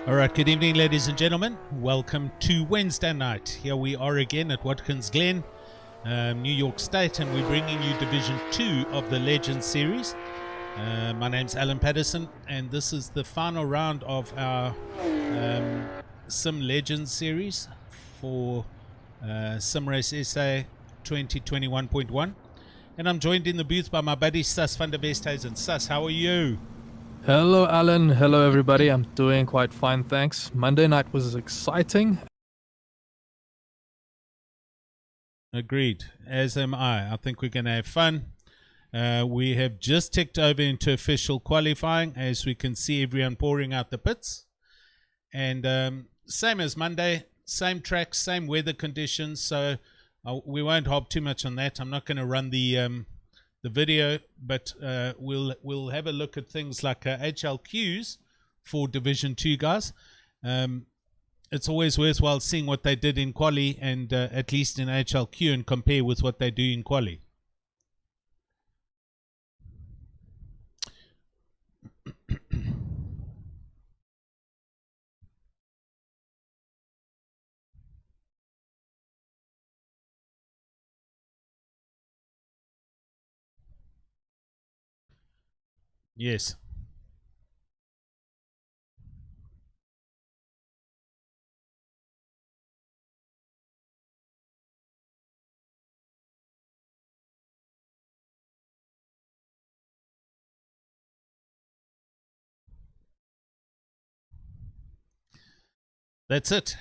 All right, good evening, ladies and gentlemen. Welcome to Wednesday night. Here we are again at Watkins, Glen, New York State, and we're bringing you Division 2 of the Legends series. My name's Alan Patterson, and this is the final round of our simLegends series for SimRace SA 2021.1. And I'm joined in the booth by my buddy Sas van der Westhuizen. Sas, how are you? Hello, Alan. Hello, everybody. I'm doing quite fine, thanks. Monday night was exciting. Agreed, as am I. I think we're going to have fun. We have just ticked over into official qualifying, as we can see everyone pouring out the pits. And same as Monday, same track, same weather conditions, so we won't hop too much on that. I'm not going to run the video, but we'll have a look at things like HLQs for Division 2 guys. It's always worthwhile seeing what they did in quali and at least in HLQ and compare with what they do in quali. Yes. That's it.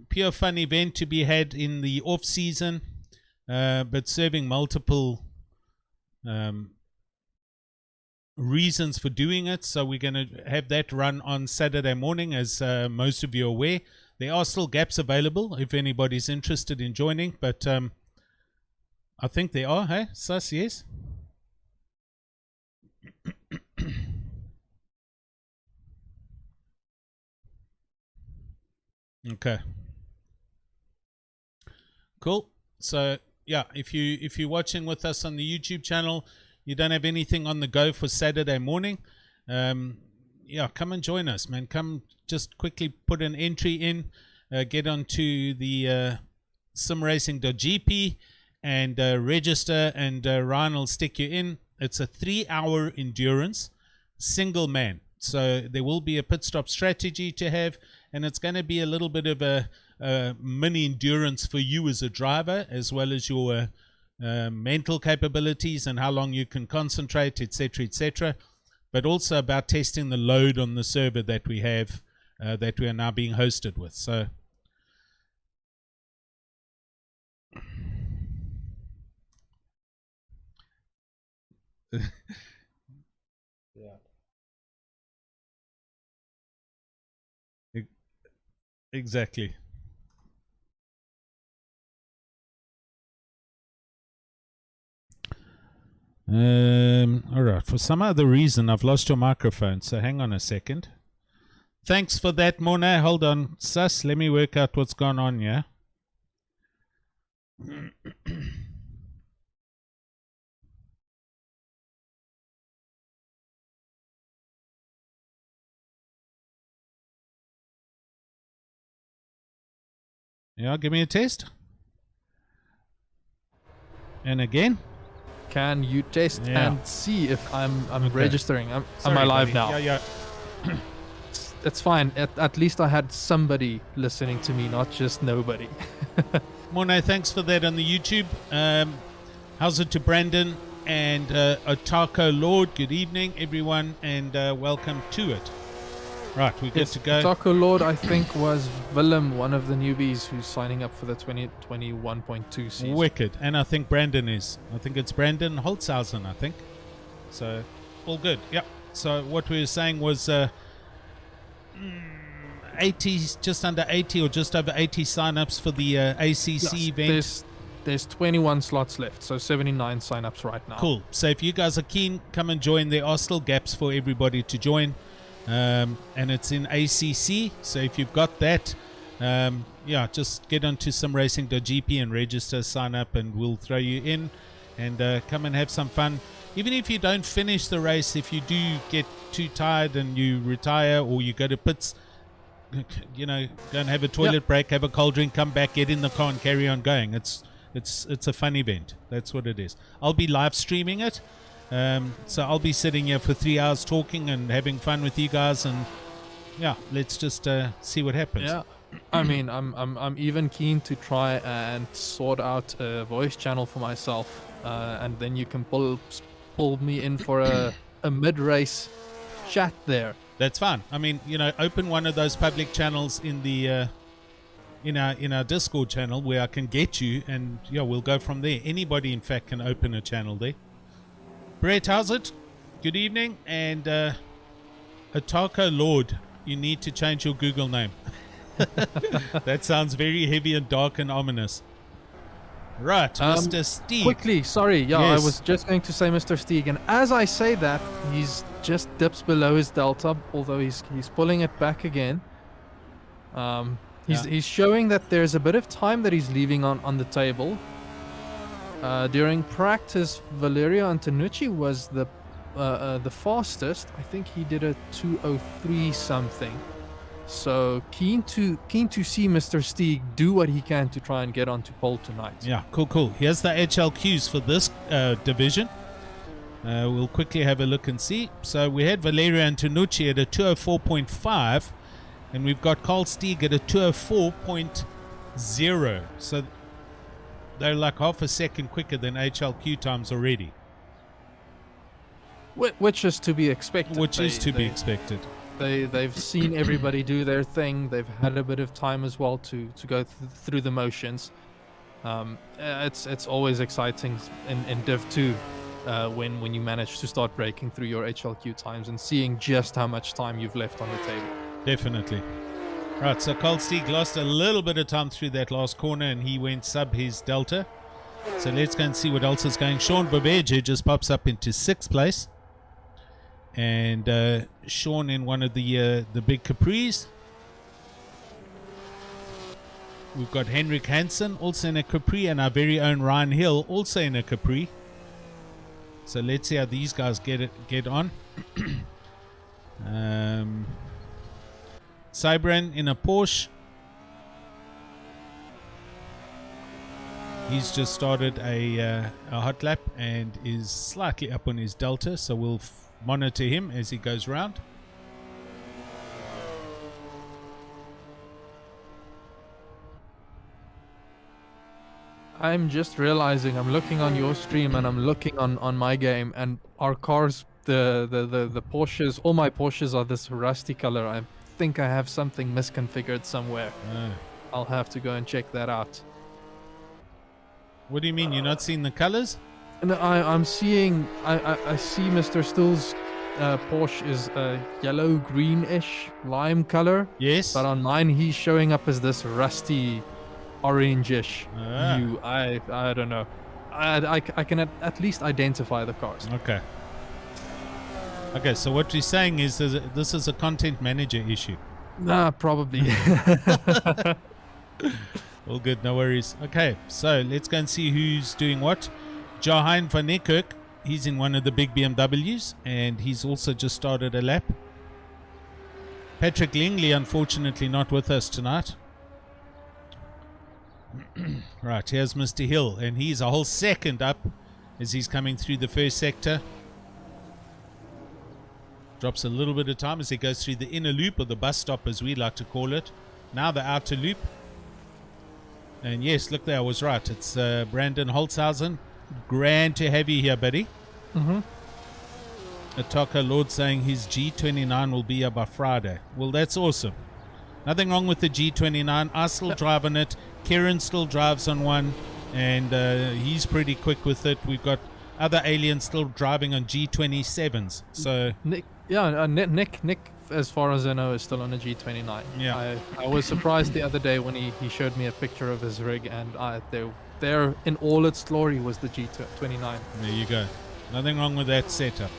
Pure fun event to be had in the off season, but serving multiple reasons for doing it. So we're going to have that run on Saturday morning, as most of you are aware. There are still gaps available if anybody's interested in joining, but I think there are, hey, Sus, yes? Okay. Cool. So yeah, if you're watching with us on the YouTube channel, you don't have anything on the go for Saturday morning, yeah, come and join us, man. Come, just quickly put an entry in, get onto the simracing.gp and register, and Ryan will stick you in. It's a 3-hour endurance, single man. So there will be a pit stop strategy to have, and it's going to be a little bit of a mini endurance for you as a driver, as well as your mental capabilities and how long you can concentrate, etc., but also about testing the load on the server that we have, that we are now being hosted with. So yeah, exactly. All right, for some other reason I've lost your microphone, so hang on a second. Thanks for that, Mona. Hold on, Sus, let me work out what's gone on here. Yeah, give me a test. And again. Can you test and see if I'm okay. Registering? Am I live now? Yeah. It's fine. At least I had somebody listening to me, not just nobody. Mono, thanks for that on the YouTube. How's it to Brandon and Outtro Lord? Good evening, everyone, and welcome to it. Right, we're good to go. Outtro Lord, I think, was Willem, one of the newbies who's signing up for the 2021.2 season. Wicked. And I think Brandon is. I think it's Brandon Holtzhausen, I think. So, all good. Yep. So, what we were saying was 80, just under 80 or just over 80 sign-ups for the ACC event. There's 21 slots left, so 79 sign-ups right now. Cool. So, if you guys are keen, come and join. There are still gaps for everybody to join. And it's in ACC, so if you've got that, yeah, just get onto simracing.gp and register, sign up, and we'll throw you in and come and have some fun. Even if you don't finish the race, if you do get too tired and you retire or you go to pits, you know, go and have a toilet break, have a cold drink, come back, get in the car and carry on going. It's a fun event. That's what it is. I'll be live streaming it. So I'll be sitting here for 3 hours talking and having fun with you guys, and yeah, let's just see what happens. Yeah, I mean, I'm even keen to try and sort out a voice channel for myself, and then you can pull me in for a mid-race chat there. That's fine. I mean, you know, open one of those public channels in the in our Discord channel where I can get you, and yeah, we'll go from there. Anybody, in fact, can open a channel there. Brett, how's it? Good evening. And Atako Lord, you need to change your Google name. That sounds very heavy and dark and ominous. Right, Mr. Steeg. Quickly, sorry. Yeah, Yes. I was just going to say Mr. Steeg, and as I say that, he's just dips below his delta, although he's pulling it back again. He's showing that there's a bit of time that he's leaving on the table. During practice, Valerio Antonucci was the fastest. I think he did a 2:03 something. So keen to see Mr. Steeg do what he can to try and get onto pole tonight. Yeah, cool. Here's the HLQs for this division. We'll quickly have a look and see. So we had Valerio Antonucci at a 2:04.5, and we've got Carl Steeg at a 2:04.0. So they're like half a second quicker than HLQ times already. Which is to be expected. Expected. They've seen everybody do their thing. They've had a bit of time as well to go through the motions. It's always exciting in Div 2 when you manage to start breaking through your HLQ times and seeing just how much time you've left on the table. Definitely. Right, so Carl Steeg lost a little bit of time through that last corner, and he went sub his delta. So let's go and see what else is going. Sean Babeje just pops up into 6th place. And Sean in one of the big Capris. We've got Henrik Hansen also in a Capri, and our very own Ryan Hill also in a Capri. So let's see how these guys get on. Cybran in a Porsche. He's just started a hot lap and is slightly up on his delta, so we'll monitor him as he goes round. I'm just realizing I'm looking on your stream and I'm looking on my game, and our cars, the Porsches, all my Porsches are this rusty color. I think I have something misconfigured somewhere. I'll have to go and check that out. What do you mean? You're not seeing the colors? No, I'm seeing. I see Mr. Still's Porsche is a yellow greenish lime color. Yes. But on mine he's showing up as this rusty orangish hue. I don't know. I can at least identify the cars. Okay, so what we're saying is this is a content manager issue. Nah, probably. All good, no worries. Okay, so let's go and see who's doing what. Johan van Niekerk, he's in one of the big BMWs, and he's also just started a lap. Patrick Lingley, unfortunately, not with us tonight. Right, here's Mr. Hill, and he's a whole second up as he's coming through the first sector. Drops a little bit of time as he goes through the inner loop, or the bus stop as we like to call it. Now the outer loop. And yes, look there, I was right. It's Brandon Holzhausen. Grand to have you here, buddy. Ataka Lord saying his G29 will be here by Friday. Well, that's awesome. Nothing wrong with the G29. I still drive on it. Kieran still drives on one, and he's pretty quick with it. We've got other aliens still driving on G27s. So Nick, as far as I know, is still on a G29. Yeah. I was surprised the other day when he showed me a picture of his rig, and there in all its glory was the G29. There you go. Nothing wrong with that setup.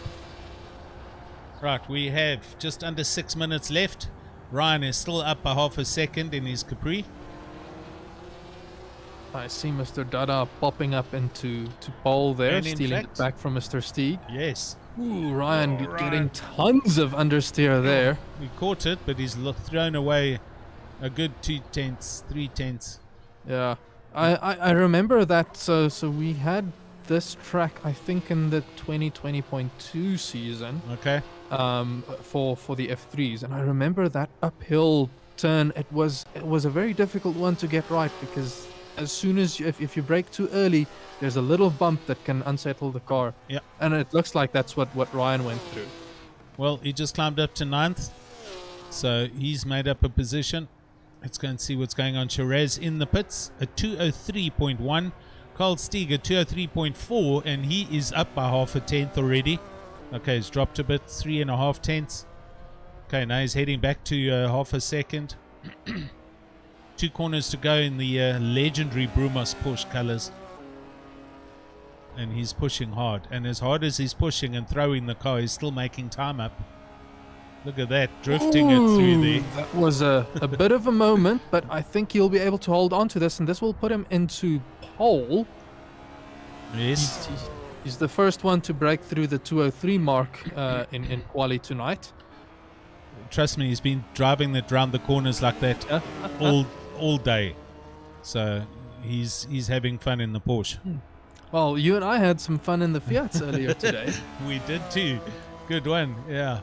Right, we have just under 6 minutes left. Ryan is still up by half a second in his Capri. I see Mr. Dada popping up into pole there, And in stealing fact- it back from Mr. Steeg. Yes. Ooh, Ryan Oh, getting tons of understeer there. He caught it, but he's thrown away a good 2/10, 3/10. Yeah, I remember that. So we had this track, I think, in the 2020.2 season. Okay. For the F3s, and I remember that uphill turn. It was a very difficult one to get right, because as soon as if you brake too early, there's a little bump that can unsettle the car. Yeah. And it looks like that's what Ryan went through. Well, he just climbed up to 9th, so he's made up a position. Let's go and see what's going on. Shiraz in the pits, a 203.1. Carl Stieg, a 203.4, and he is up by half a tenth already. Okay, he's dropped a bit, 3.5 tenths. Okay, now he's heading back to half a second. 2 corners to go in the legendary Brumos Porsche colors. And he's pushing hard. And as hard as he's pushing and throwing the car, he's still making time up. Look at that, drifting it through there. That was a bit of a moment, but I think he'll be able to hold on to this, and this will put him into pole. Yes. He's the first one to break through the 203 mark in quali tonight. Trust me, he's been driving it round the corners like that all day. So he's having fun in the Porsche. Well, you and I had some fun in the Fiats earlier today. We did too. Good one, yeah.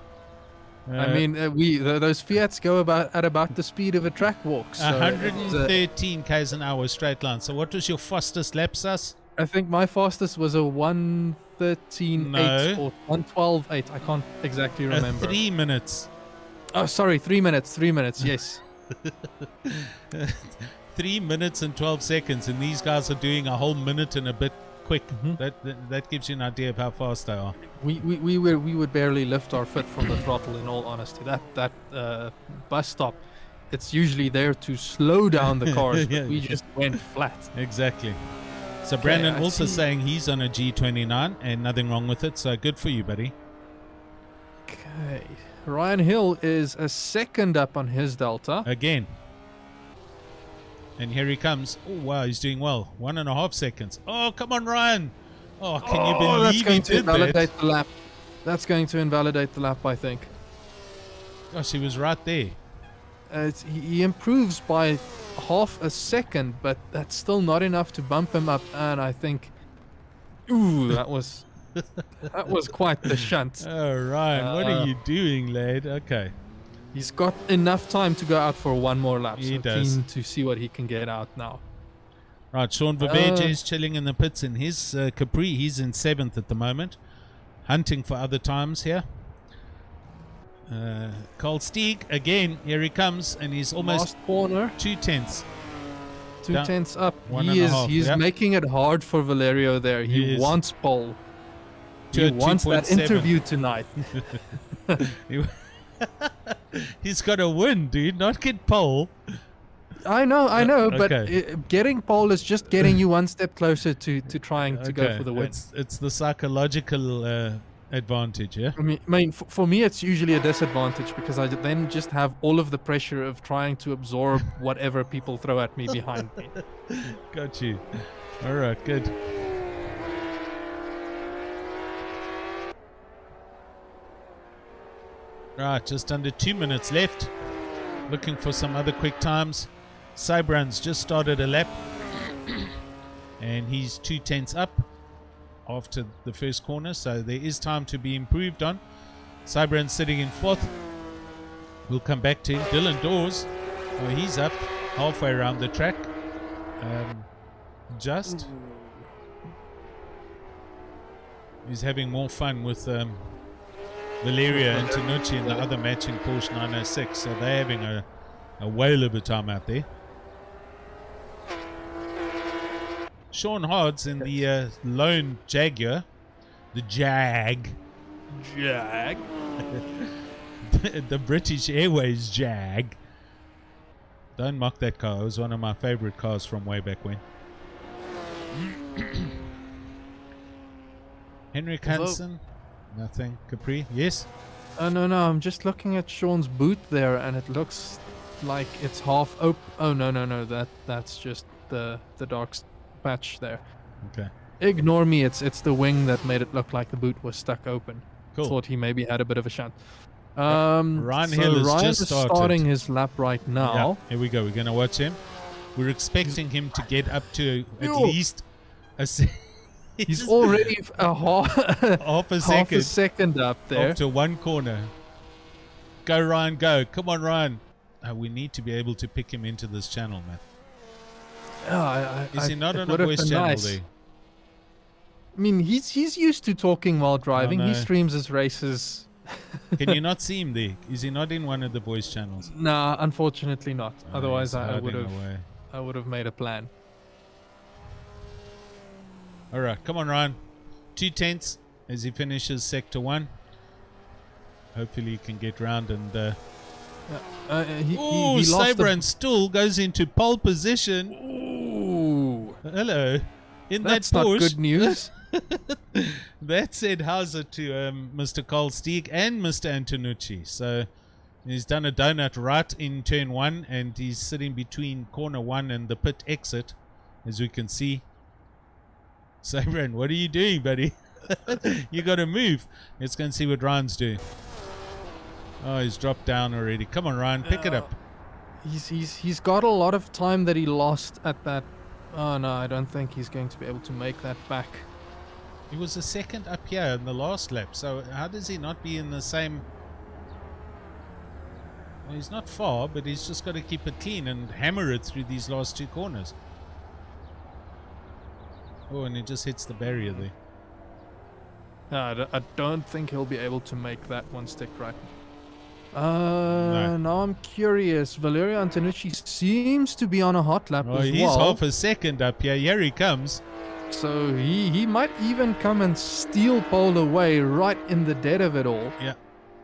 I mean, those Fiats go at about the speed of a track walk. So 113 k's an hour straight line. So what was your fastest lap, Sus? I think my fastest was a 1:13.8 or 1:12.8. I can't exactly remember. 3 minutes. Oh, sorry, 3 minutes. 3 minutes, yes. 3 minutes and 12 seconds, and these guys are doing a whole minute and a bit quick. That gives you an idea of how fast they are. We would barely lift our foot from the throttle, in all honesty. That bus stop, it's usually there to slow down the cars, but we just went flat. Exactly. So Brandon also saying he's on a G29 and nothing wrong with it, so good for you, buddy. Okay. Ryan Hill is a second up on his Delta. Again. And here he comes. Oh, wow, he's doing well. 1.5 seconds. Oh, come on, Ryan. Oh, can you believe that's going he to did invalidate that? the lap. That's going to invalidate the lap, I think. Gosh, he was right there. He improves by half a second, but that's still not enough to bump him up. And I think, that was quite the shunt. Oh, Ryan, what are you doing, lad? Okay. He's got enough time to go out for one more lap. He so does. Keen to see what he can get out now. Right, Sean Verveje is chilling in the pits in his Capri. He's in 7th at the moment, hunting for other times here. Carl Stieg, again, here he comes, and he's almost last corner. 2 tenths. 2 tenths up. He's He's making it hard for Valerio there. He wants pole. He wants that interview tonight. He's got to win, dude, not get pole. I know, but okay. Getting pole is just getting you one step closer to trying to go for the win. It's the psychological advantage, yeah? I mean, for me, it's usually a disadvantage, because I then just have all of the pressure of trying to absorb whatever people throw at me behind me. Got you. All right, good. Right, just under 2 minutes left. Looking for some other quick times. Cybran's just started a lap. And he's 2 tenths up after the first corner, so there is time to be improved on. Cybran's sitting in 4th. We'll come back to him. Dylan Dawes, well, he's up halfway around the track. He's having more fun with Valeria and Tanucci and the other matching Porsche 906, so they're having a whale of a time out there. Sean Hodds in the lone Jaguar, the Jag, the British Airways Jag. Don't mock that car. It was one of my favorite cars from way back when. Henrik Hansen, nothing. Capri, yes? No, I'm just looking at Sean's boot there, and it looks like it's half open. Oh, no, that's just the dark patch there. Okay. Ignore me, it's the wing that made it look like the boot was stuck open. Cool. Thought he maybe had a bit of a shot. Ryan so Hill has Ryan just is started. starting his lap right now. Yeah, here we go. We're going to watch him. We're expecting him to get up to at Yo. least a He's already half a second up there. after one corner. Go, Ryan, go. Come on, Ryan. We need to be able to pick him into this channel, man. Is he not on a voice channel nice. there? I mean, he's used to talking while driving. no. He streams his races. Can you not see him there? Is he not in one of the voice channels? Nah, unfortunately not. Otherwise, he's I hiding away. would have made a plan. All right, come on, Ryan. 2/10 as he finishes sector 1. Hopefully he can get round and... He lost Sabran still goes into pole position. Ooh. Hello. That's that not Porsche. good news. That said Hauser to Mr. Carl Stieg and Mr. Antonucci. So he's done a donut right in turn 1 and he's sitting between corner 1 and the pit exit, as we can see. Sabran, what are you doing, buddy? You got to move. Let's go and see what Ryan's doing. Oh, he's dropped down already. Come on, Ryan, pick it up. He's got a lot of time that he lost at that. Oh no, I don't think he's going to be able to make that back. He was a second up here in the last lap, so how does he not be in the same... Well, he's not far, but he's just got to keep it clean and hammer it through these last 2 corners. Oh, and he just hits the barrier there. No, I don't think he'll be able to make that one stick right. Now I'm curious. Valerio Antonucci seems to be on a hot lap as he's well. half a second up here. Here he comes. So he might even come and steal pole away right in the dead of it all. Yeah,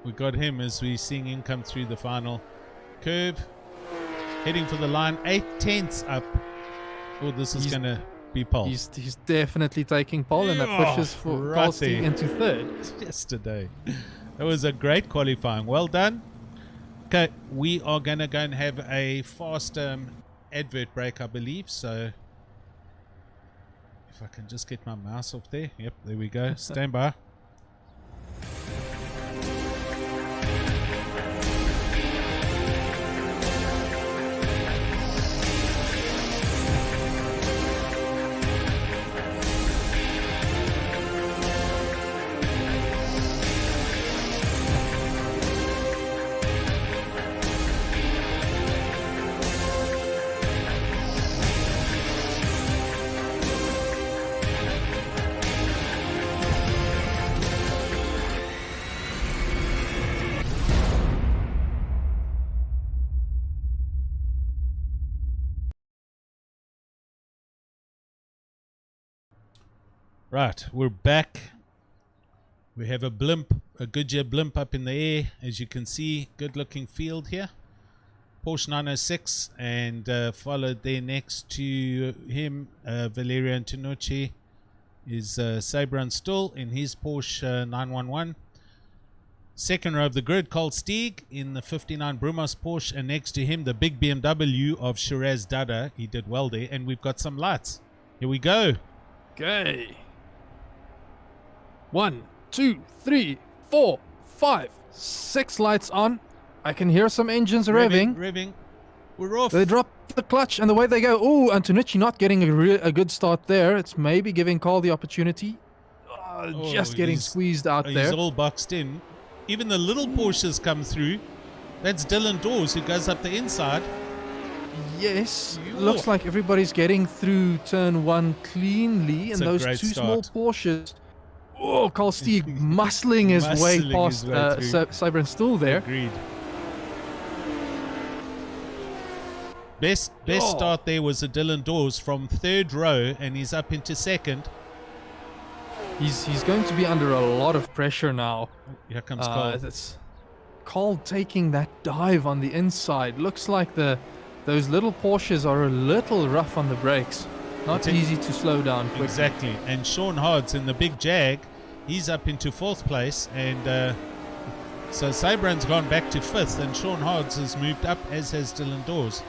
we got him as we're seeing him come through the final curve. Heading for the line, 8/10 up. Oh, this is going to be pole. He's definitely taking pole, and that pushes for Carl Stieg into third. Yesterday. That was a great qualifying. Well done. Okay, we are going to go and have a fast advert break, I believe. So if I can just get my mouse off there. Yep, there we go. Stand by. Right, we're back. We have a blimp, a Goodyear blimp up in the air. As you can see, good looking field here. Porsche 906, and followed there next to him, Valerio Antonucci, is Sabran Stull in his Porsche 911. Second row of the grid, Carl Stieg in the 59 Brumos Porsche, and next to him, the big BMW of Shiraz Dada. He did well there, and we've got some lights. Here we go. Okay. 1, 2, 3, 4, 5, 6 lights on. I can hear some engines revving. Revving. We're off. They drop the clutch and away they go. Oh, Antonucci not getting a good start there. It's maybe giving Carl the opportunity. Just getting squeezed out there. He's all boxed in. Even the little Porsches come through. That's Dylan Dawes who goes up the inside. Yes, looks like everybody's getting through turn 1 cleanly, and those 2 small Porsches. Oh, Carl Stieg muscling his way past Sabran Stull there. Agreed. Best start there was a Dylan Dawes from 3rd row, and he's up into 2nd. He's going to be under a lot of pressure now. Here comes Carl. Carl taking that dive on the inside. Looks like those little Porsches are a little rough on the brakes. Not easy to slow down quickly. Exactly. And Sean Hards in the big Jag, he's up into 4th place. And so Sabran's gone back to 5th, and Sean Hards has moved up, as has Dylan Dawes.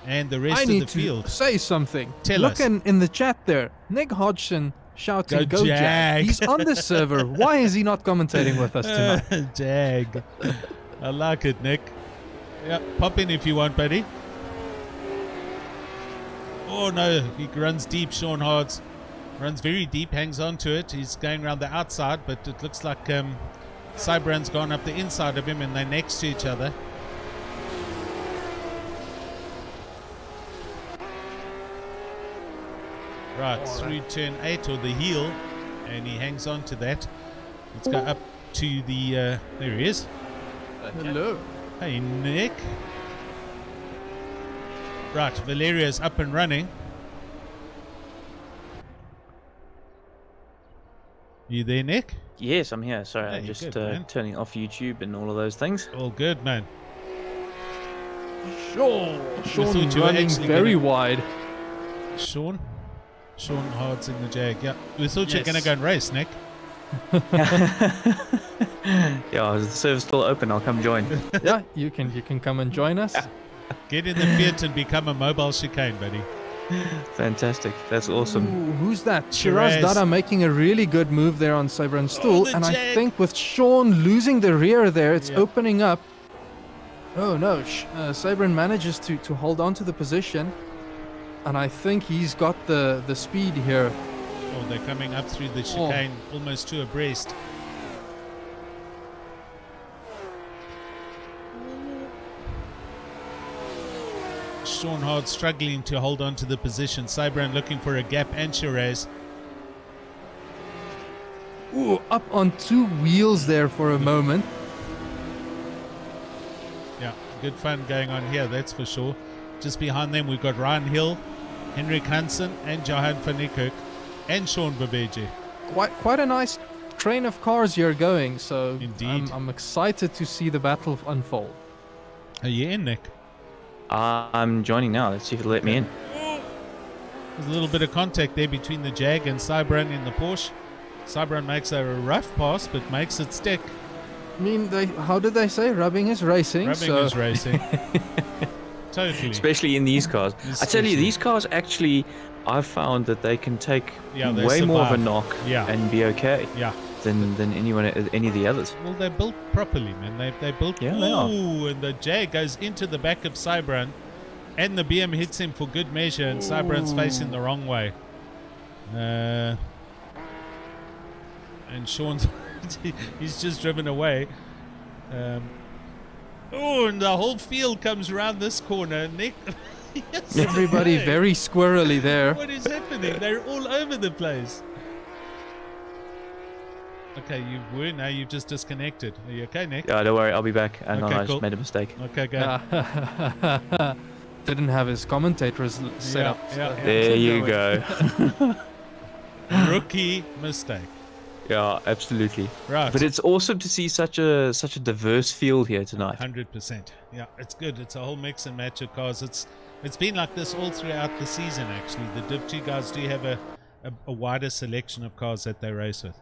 And the rest of the field. I need to say something. Tell us. Look in the chat there. Nick Hodgson shouting, Go "Go Jag." Jag!" He's on the server. Why is he not commentating with us tonight? Jag. I like it, Nick. Yeah, pop in if you want, buddy. Oh no, he runs deep, Sean Hards. Runs very deep, hangs on to it. He's going around the outside, but it looks like Cybran's gone up the inside of him and they're next to each other. Right, through turn 8 or the heel, and he hangs on to that. Let's go up to the, there he is. Hello. Hey, Nick. Right, Valeria's up and running. You there, Nick? Yes, I'm here. Sorry, Hey, I'm just good, man. turning off YouTube and all of those things. All good, man. Sean thought you were running actually very gonna- wide. Sean Hards in the Jag. Yeah, we thought you were Yes. going to go and race, Nick. Yeah, is the server's still open? I'll come join. Yeah, you can come and join us. Get in the Fiat and become a mobile chicane, buddy. Fantastic. That's awesome. Ooh, who's that? Shiraz. Shiraz Dada making a really good move there on Cybran's stool, the and I Jag. think with Sean losing the rear there, it's Yeah. opening up. Oh no, Cybran manages to hold on to the position, and I think he's got the speed here. Oh, they're coming up through the chicane almost to abreast. Sean Hard struggling to hold on to the position. Cybran looking for a gap and Shiraz. Ooh, up on two wheels there for a moment. Yeah, good fun going on here, that's for sure. Just behind them, we've got Ryan Hill, Henrik Hansen, and Johan van Niekerk, and Sean Babeji. Quite a nice train of cars here going, so Indeed. I'm excited to see the battle unfold. Are you in, Nick? I'm joining now. Let's see if it'll let me in. There's a little bit of contact there between the Jag and Cybran in the Porsche. Cybran makes a rough pass, but makes it stick. I mean, how did they say? Rubbing is racing. Rubbing so is racing. Totally. Especially in these cars. I tell Especially. you, these cars actually, I've found that they can take Yeah, they way more of a survive. knock Yeah. and be okay Yeah. than any of the others. Well, they're built properly, man. They built. Yeah, they are. Ooh, and the Jag goes into the back of Cybran, and the BM hits him for good measure, and Cybran's facing the wrong way. And Sean's he's just driven away. Oh, and the whole field comes around this corner. Nick, Yes, Everybody hey. very squirrely there. What is happening? They're all over the place. Okay, you were, now you've just disconnected. Are you okay, Nick? Yeah, don't worry, I'll be back. And Okay, I cool. just made a mistake. Okay, go. Didn't have his commentators set Yeah, up. yeah, yeah. There keep you going. go. Rookie mistake. Yeah, absolutely. Right. But it's awesome to see such a diverse field here tonight. 100%. Yeah, it's good. It's a whole mix and match of cars. It's been like this all throughout the season, actually. The Div 2 guys do have a wider selection of cars that they race with.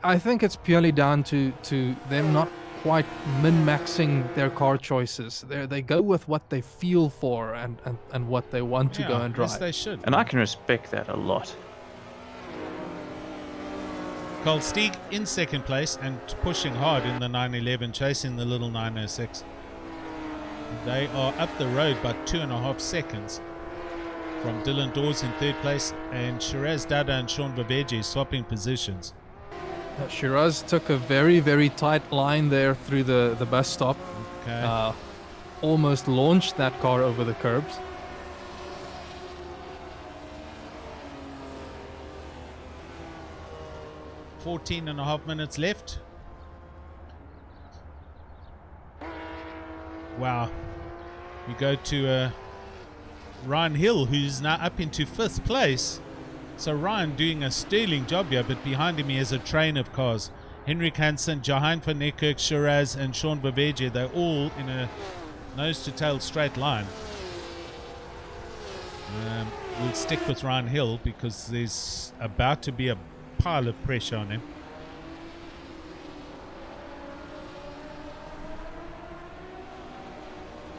I think it's purely down to them not quite min-maxing their car choices. They go with what they feel for and what they want to go and drive. Yes, they should. And I can respect that a lot. Carl Stieg in second place and pushing hard in the 911, chasing the little 906. They are up the road by 2.5 seconds from Dylan Dawes in third place and Shiraz Dada and Sean Babeji swapping positions. Shiraz took a very, very tight line there through the bus stop. Okay. Almost launched that car over the curbs. Fourteen and a half minutes left. Wow. We go to Ryan Hill, who's now up into 5th place. So Ryan doing a sterling job here, but behind him he has a train of cars. Henrik Hansen, Johan van Niekerk, Shiraz and Sean Babeji, they're all in a nose-to-tail straight line. We'll stick with Ryan Hill because there's about to be a pile of pressure on him.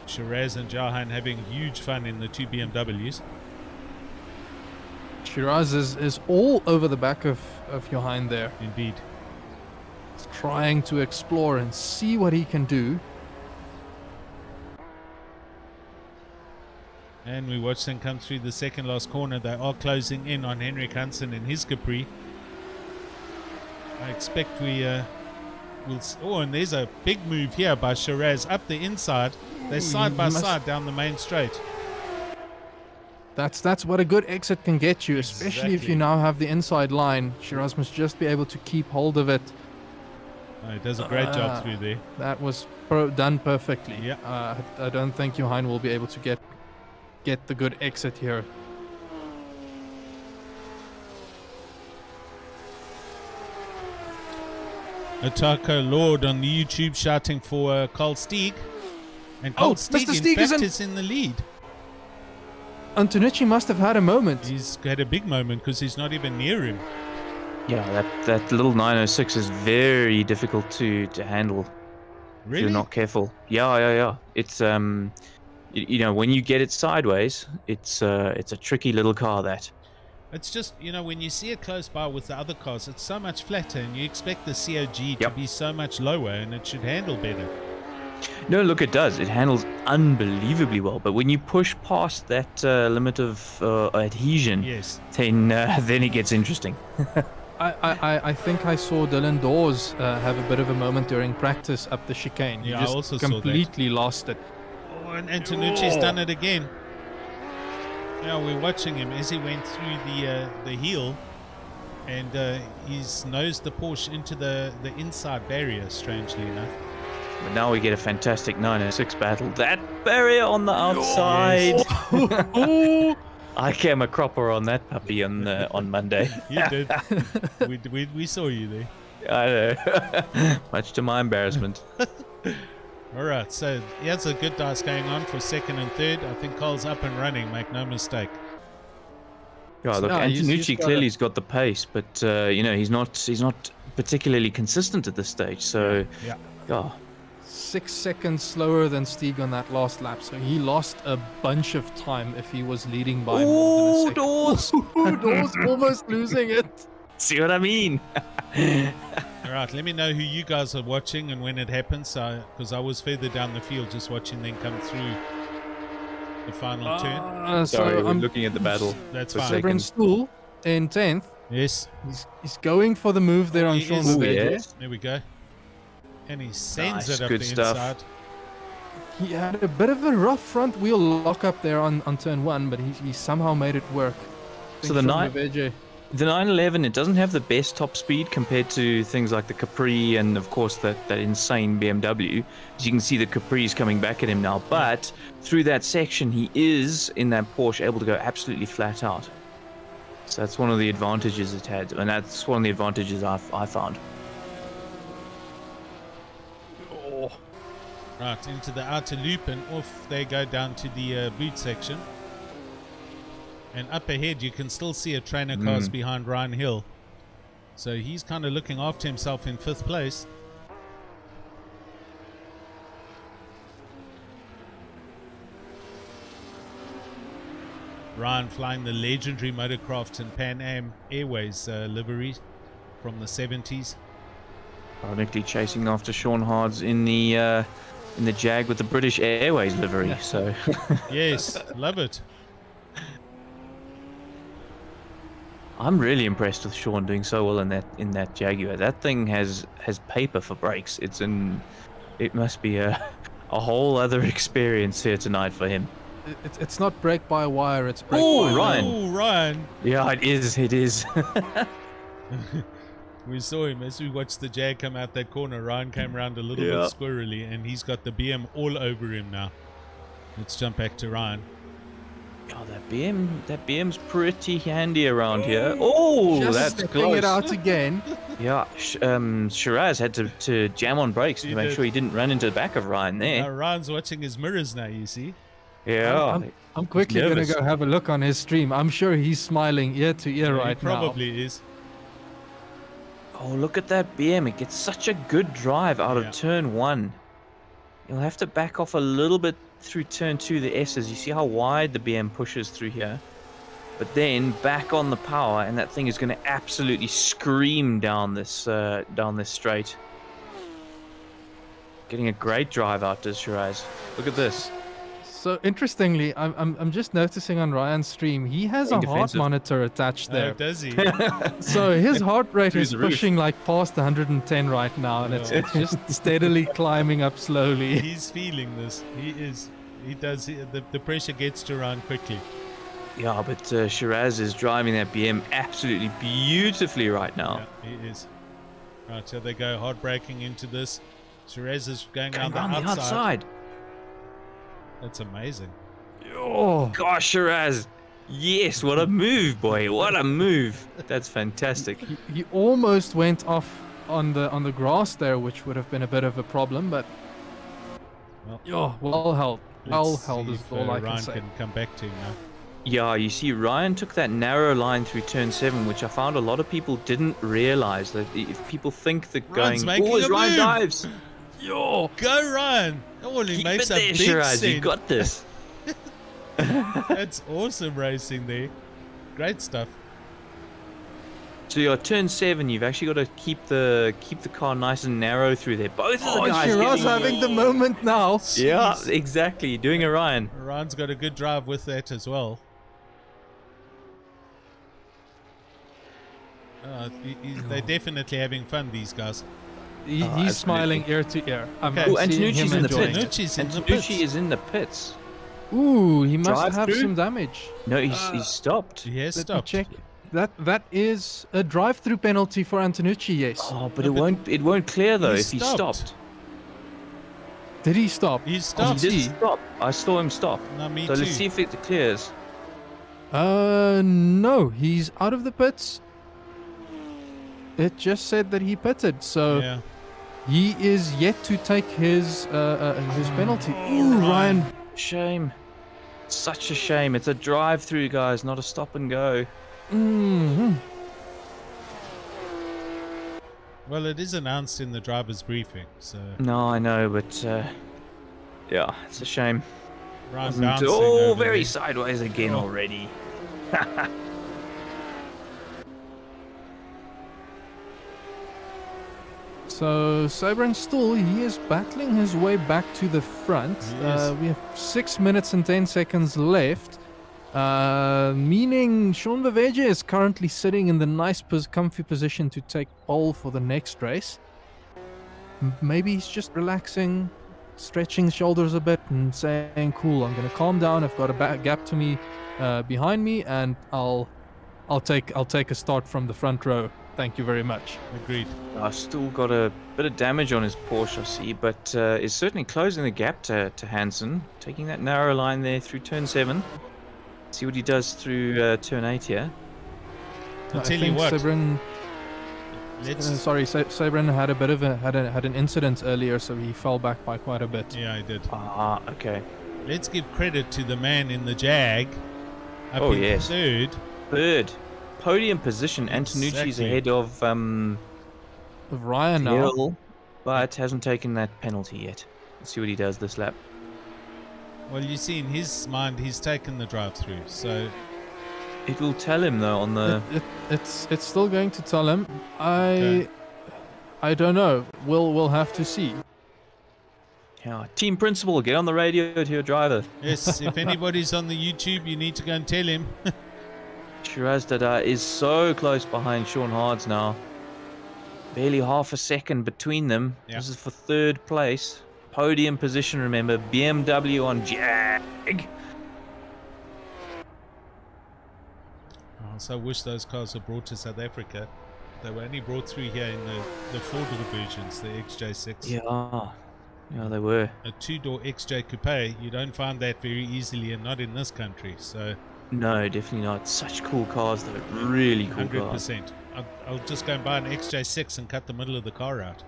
Shiraz and Jahan having huge fun in the two BMWs. Shiraz is all over the back of Johan there. Indeed. He's trying to explore and see what he can do. And we watch them come through the second last corner. They are closing in on Henrik Hansen and his Capri. I expect we will. Oh, and there's a big move here by Shiraz up the inside. They're side by side down the main straight. That's what a good exit can get you, especially if you now have the inside line. Shiraz must just be able to keep hold of it. Oh, he does a great job through there. That was done perfectly. Yeah. I don't think Johan will be able to get the good exit here. Otako Lord on the YouTube shouting for Carl Stieg. And Carl Stieg, Mr. Stieg in fact, is in the lead. Antonucci must have had a moment. He's had a big moment because he's not even near him. Yeah, that little 906 is very difficult to handle. Really? If you're not careful. Yeah. It's you know, when you get it sideways, it's a tricky little car. That. It's just, you know, when you see it close by with the other cars, it's so much flatter, and you expect the COG to be so much lower, and it should handle better. No, look, it does. It handles unbelievably well. But when you push past that limit of adhesion, then it gets interesting. I think I saw Dylan Dawes have a bit of a moment during practice up the chicane. Yeah, he just I also completely lost it. Oh, and Antonucci's done it again. Yeah, we're watching him as he went through the heel, and he's nosed the Porsche into the inside barrier, strangely enough. But now we get a fantastic 906 battle. That barrier on the outside. Oh. I came a cropper on that puppy on Monday. You did. we saw you there. I know. Much to my embarrassment. All right, so he has a good dice going on for second and third. I think Cole's up and running, make no mistake. Yeah, look, Antonucci clearly has got the pace, but you know, he's not particularly consistent at this stage. So, yeah. 6 seconds slower than Stieg on that last lap, so he lost a bunch of time if he was leading by more than a Dawes! Dawes almost losing it. See what I mean? All right, let me know who you guys are watching and when it happens, because I was further down the field just watching them come through the final turn. Sorry, I'm looking at the battle. That's fine. Severin Stool in 10th. Yes. He's going for the move there on Sean Levege. Yes. There we go. And he sends it up good the stuff. inside. He had a bit of a rough front wheel lock up there on turn 1, but he somehow made it work. So the 911, it doesn't have the best top speed compared to things like the Capri and of course that insane BMW. As you can see, the Capri's coming back at him now, but through that section he is in that Porsche able to go absolutely flat out. So that's one of the advantages it had, and that's one of the advantages I found. Right, into the outer loop, and off they go down to the boot section. And up ahead you can still see a trainer cars behind Ryan Hill. So he's kind of looking after himself in 5th place. Ryan flying the legendary Motorcraft and Pan Am Airways livery from the 70s. Ironically chasing after Sean Hards in the Jag with the British Airways livery. So yes, love it. I'm really impressed with Sean doing so well in that Jaguar. That thing has paper for brakes. It must be a whole other experience here tonight for him. It's not brake by wire, it's brake by Ryan. Oh, Ryan. Yeah, it is. We saw him as we watched the Jag come out that corner. Ryan came around a little bit squirrely, and he's got the BM all over him now. Let's jump back to Ryan. Oh, that BM's pretty handy around here. Oh, that's close. It out again. Yeah, Shiraz had to jam on brakes to make sure he didn't run into the back of Ryan there. Ryan's watching his mirrors now, you see. Yeah. I'm quickly going to go have a look on his stream. I'm sure he's smiling ear to ear right he probably is. Oh, look at that BM. It gets such a good drive out of turn 1. You'll have to back off a little bit through turn 2, the S's. You see how wide the BM pushes through here? but then back on the power, and that thing is going to absolutely scream down this straight. Getting a great drive out, does Shiraz. Look at this. So interestingly, I'm just noticing on Ryan's stream, he has a heart Defensive. monitor attached there. Does he? So his heart rate Through is the roof. pushing like past 110 right now, and it's just steadily climbing up slowly. He's feeling this. He is. He does. The pressure gets to Ryan quickly. Yeah, but Shiraz is driving that BM absolutely beautifully right now. Yeah, he is. Right, so they go hard braking into this. Shiraz is going Going around around the outside. That's amazing. Oh, Gosh, Shiraz. Yes, what a move, boy. What a move. That's fantastic. he almost went off on the grass there, which would have been a bit of a problem, but well held. Well Let's held see is if, all I can Ryan say. can come back to him now. Yeah, you see, Ryan took that narrow line through turn 7, which I found a lot of people didn't realize. That if people think that Ryan's going, making a Ryan move." dives. Go Ryan! Oh, he Keep makes it a there, big Shiraz. You scent. got this. That's awesome racing there. Great stuff. So your turn 7, you've actually got to keep the car nice and narrow through there. Both of the guys Shiraz getting- having the moment now. Yeah, Jeez. exactly. Doing a Ryan. Ryan's got a good drive with that as well. They're definitely having fun, these guys. He's absolutely. smiling ear to ear. I'm Okay. Oh, seeing Antonucci's him in the enjoying pits. it. Antonucci's in the pits. Antonucci is in the pits. Ooh, he must Drive have through? some damage. No, he's stopped. He has Let me stopped. check. That is a drive-through penalty for Antonucci. Yes. Oh, but No, it won't clear though he if he stopped. stopped. Did he stop? He He stopped. did stop. I saw him stop. No, me So too. let's see if it clears. No, he's out of the pits. It just said that he pitted, so Yeah. he is yet to take his penalty. Ooh, Ryan. Shame. Such a shame. It's a drive-through, guys, not a stop and go. Mhm. Well, it is announced in the driver's briefing, so No, I know, but yeah, it's a shame. Ryan Isn't- bouncing Oh, over very there. sideways again Oh. already. So Sabrin Stool, he is battling his way back to the front. He is. We have 6 minutes and 10 seconds left, meaning Sean Baveje is currently sitting in the nice, comfy position to take pole for the next race. Maybe he's just relaxing, stretching his shoulders a bit, and saying, "Cool, I'm gonna calm down. I've got a gap to me behind me, and I'll take a start from the front row. Thank you very much." Agreed. I've still got a bit of damage on his Porsche, I see, but is certainly closing the gap to Hansen, taking that narrow line there through turn 7. See what he does through turn 8 here. I'll I tell you think what. Sabrin, Let's. Sabrin had a bit of had an incident earlier, so he fell back by quite a bit. Yeah, I did. Ah, okay. Let's give credit to the man in the Jag. Up Oh, in yes. third. Third. Podium position. Antonucci's Exactly. ahead of Of Ryan now. Hill, but hasn't taken that penalty yet. Let's see what he does this lap. Well, you see, in his mind, he's taken the drive-through. So It will tell him though on the. It's still going to tell him. Okay. I don't know. We'll have to see. Yeah, team principal, get on the radio to your driver. yes, if anybody's on the YouTube, you need to go and tell him. Shiraz Dada is so close behind Sean Hards now. Barely half a second between them. Yeah. This is for third place. Podium position, remember. BMW on Jag. I also wish those cars were brought to South Africa. They were only brought through here in the 4-door versions, the XJ6. Yeah, they were. A 2-door XJ Coupe, you don't find that very easily, and not in this country. So No, definitely not. Such cool cars though. Really cool cars. 100%. I'll just go and buy an XJ6 and cut the middle of the car out.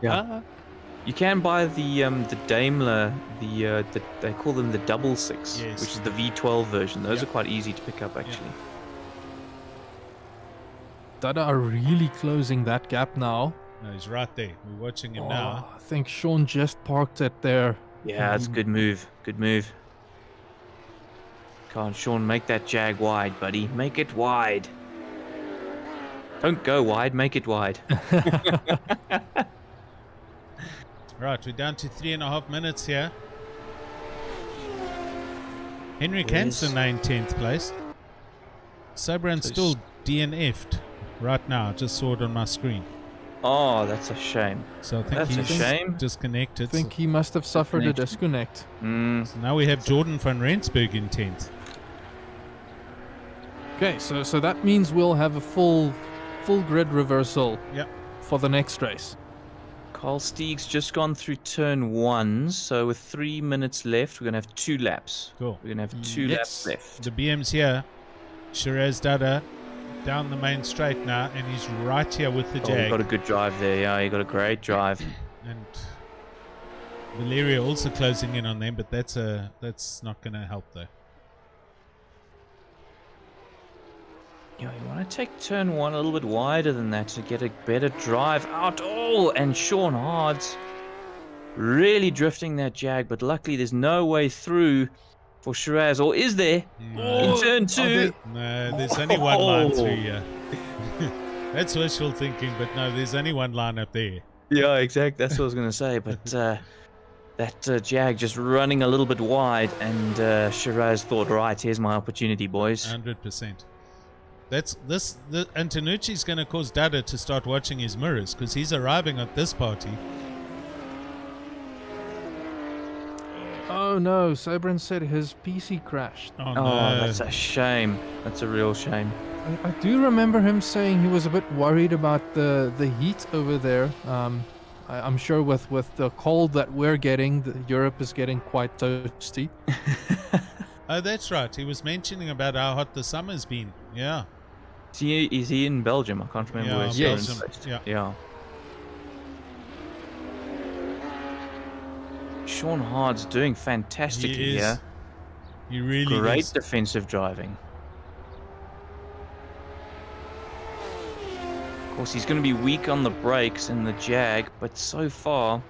Yeah. You can buy the Daimler, they call them the double six, Yes. which is the V12 version. Those Yeah. are quite easy to pick up actually. Dada are really closing that gap now. No, he's right there. We're watching him Oh, now. I think Sean just parked it there. Yeah, it's a good move. Good move. Come on, Sean, make that Jag wide, buddy. Make it wide. Don't go wide, make it wide. Right, we're down to 3.5 minutes here. Henrik Hansen now in 10th place. Sobran's still DNF'd right now. I just saw it on my screen. Oh, that's a shame. So I think That's a he's shame. disconnected. I think he must have suffered a disconnect. Mm. So now we have Jordan van Rensburg in 10th. Okay, so that means we'll have a full grid reversal for the next race. Carl Steeg's just gone through turn 1, so with 3 minutes left, we're going to have 2 laps. Cool. We're going to have 2 laps left. The BM's here. Shiraz Dada down the main straight now, and he's right here with the Jag. He got a good drive there. Yeah, he got a great drive. And Valeria also closing in on them, but that's not going to help though. Yeah, you want to take turn 1 a little bit wider than that to get a better drive out. Oh, and Sean Hard's really drifting that Jag, but luckily there's no way through for Shiraz, or is there? No. In turn 2. No, there's only one line through here. That's wishful thinking, but no, there's only one line up there. Yeah, exactly. That's what I was going to say, but that Jag just running a little bit wide, and Shiraz thought, right, here's my opportunity, boys. 100%. Antonucci's going to cause Dada to start watching his mirrors because he's arriving at this party. Oh no, Sobran said his PC crashed. Oh, no. That's a shame. That's a real shame. I do remember him saying he was a bit worried about the heat over there. I'm sure with the cold that we're getting, Europe is getting quite toasty. Oh, that's right. He was mentioning about how hot the summer's been. Yeah. Is he in Belgium? I can't remember where he's Belgium. based. Yeah. Sean Hard's doing fantastically here. He really Great is. defensive driving. Of course, he's going to be weak on the brakes in the Jag, but so far,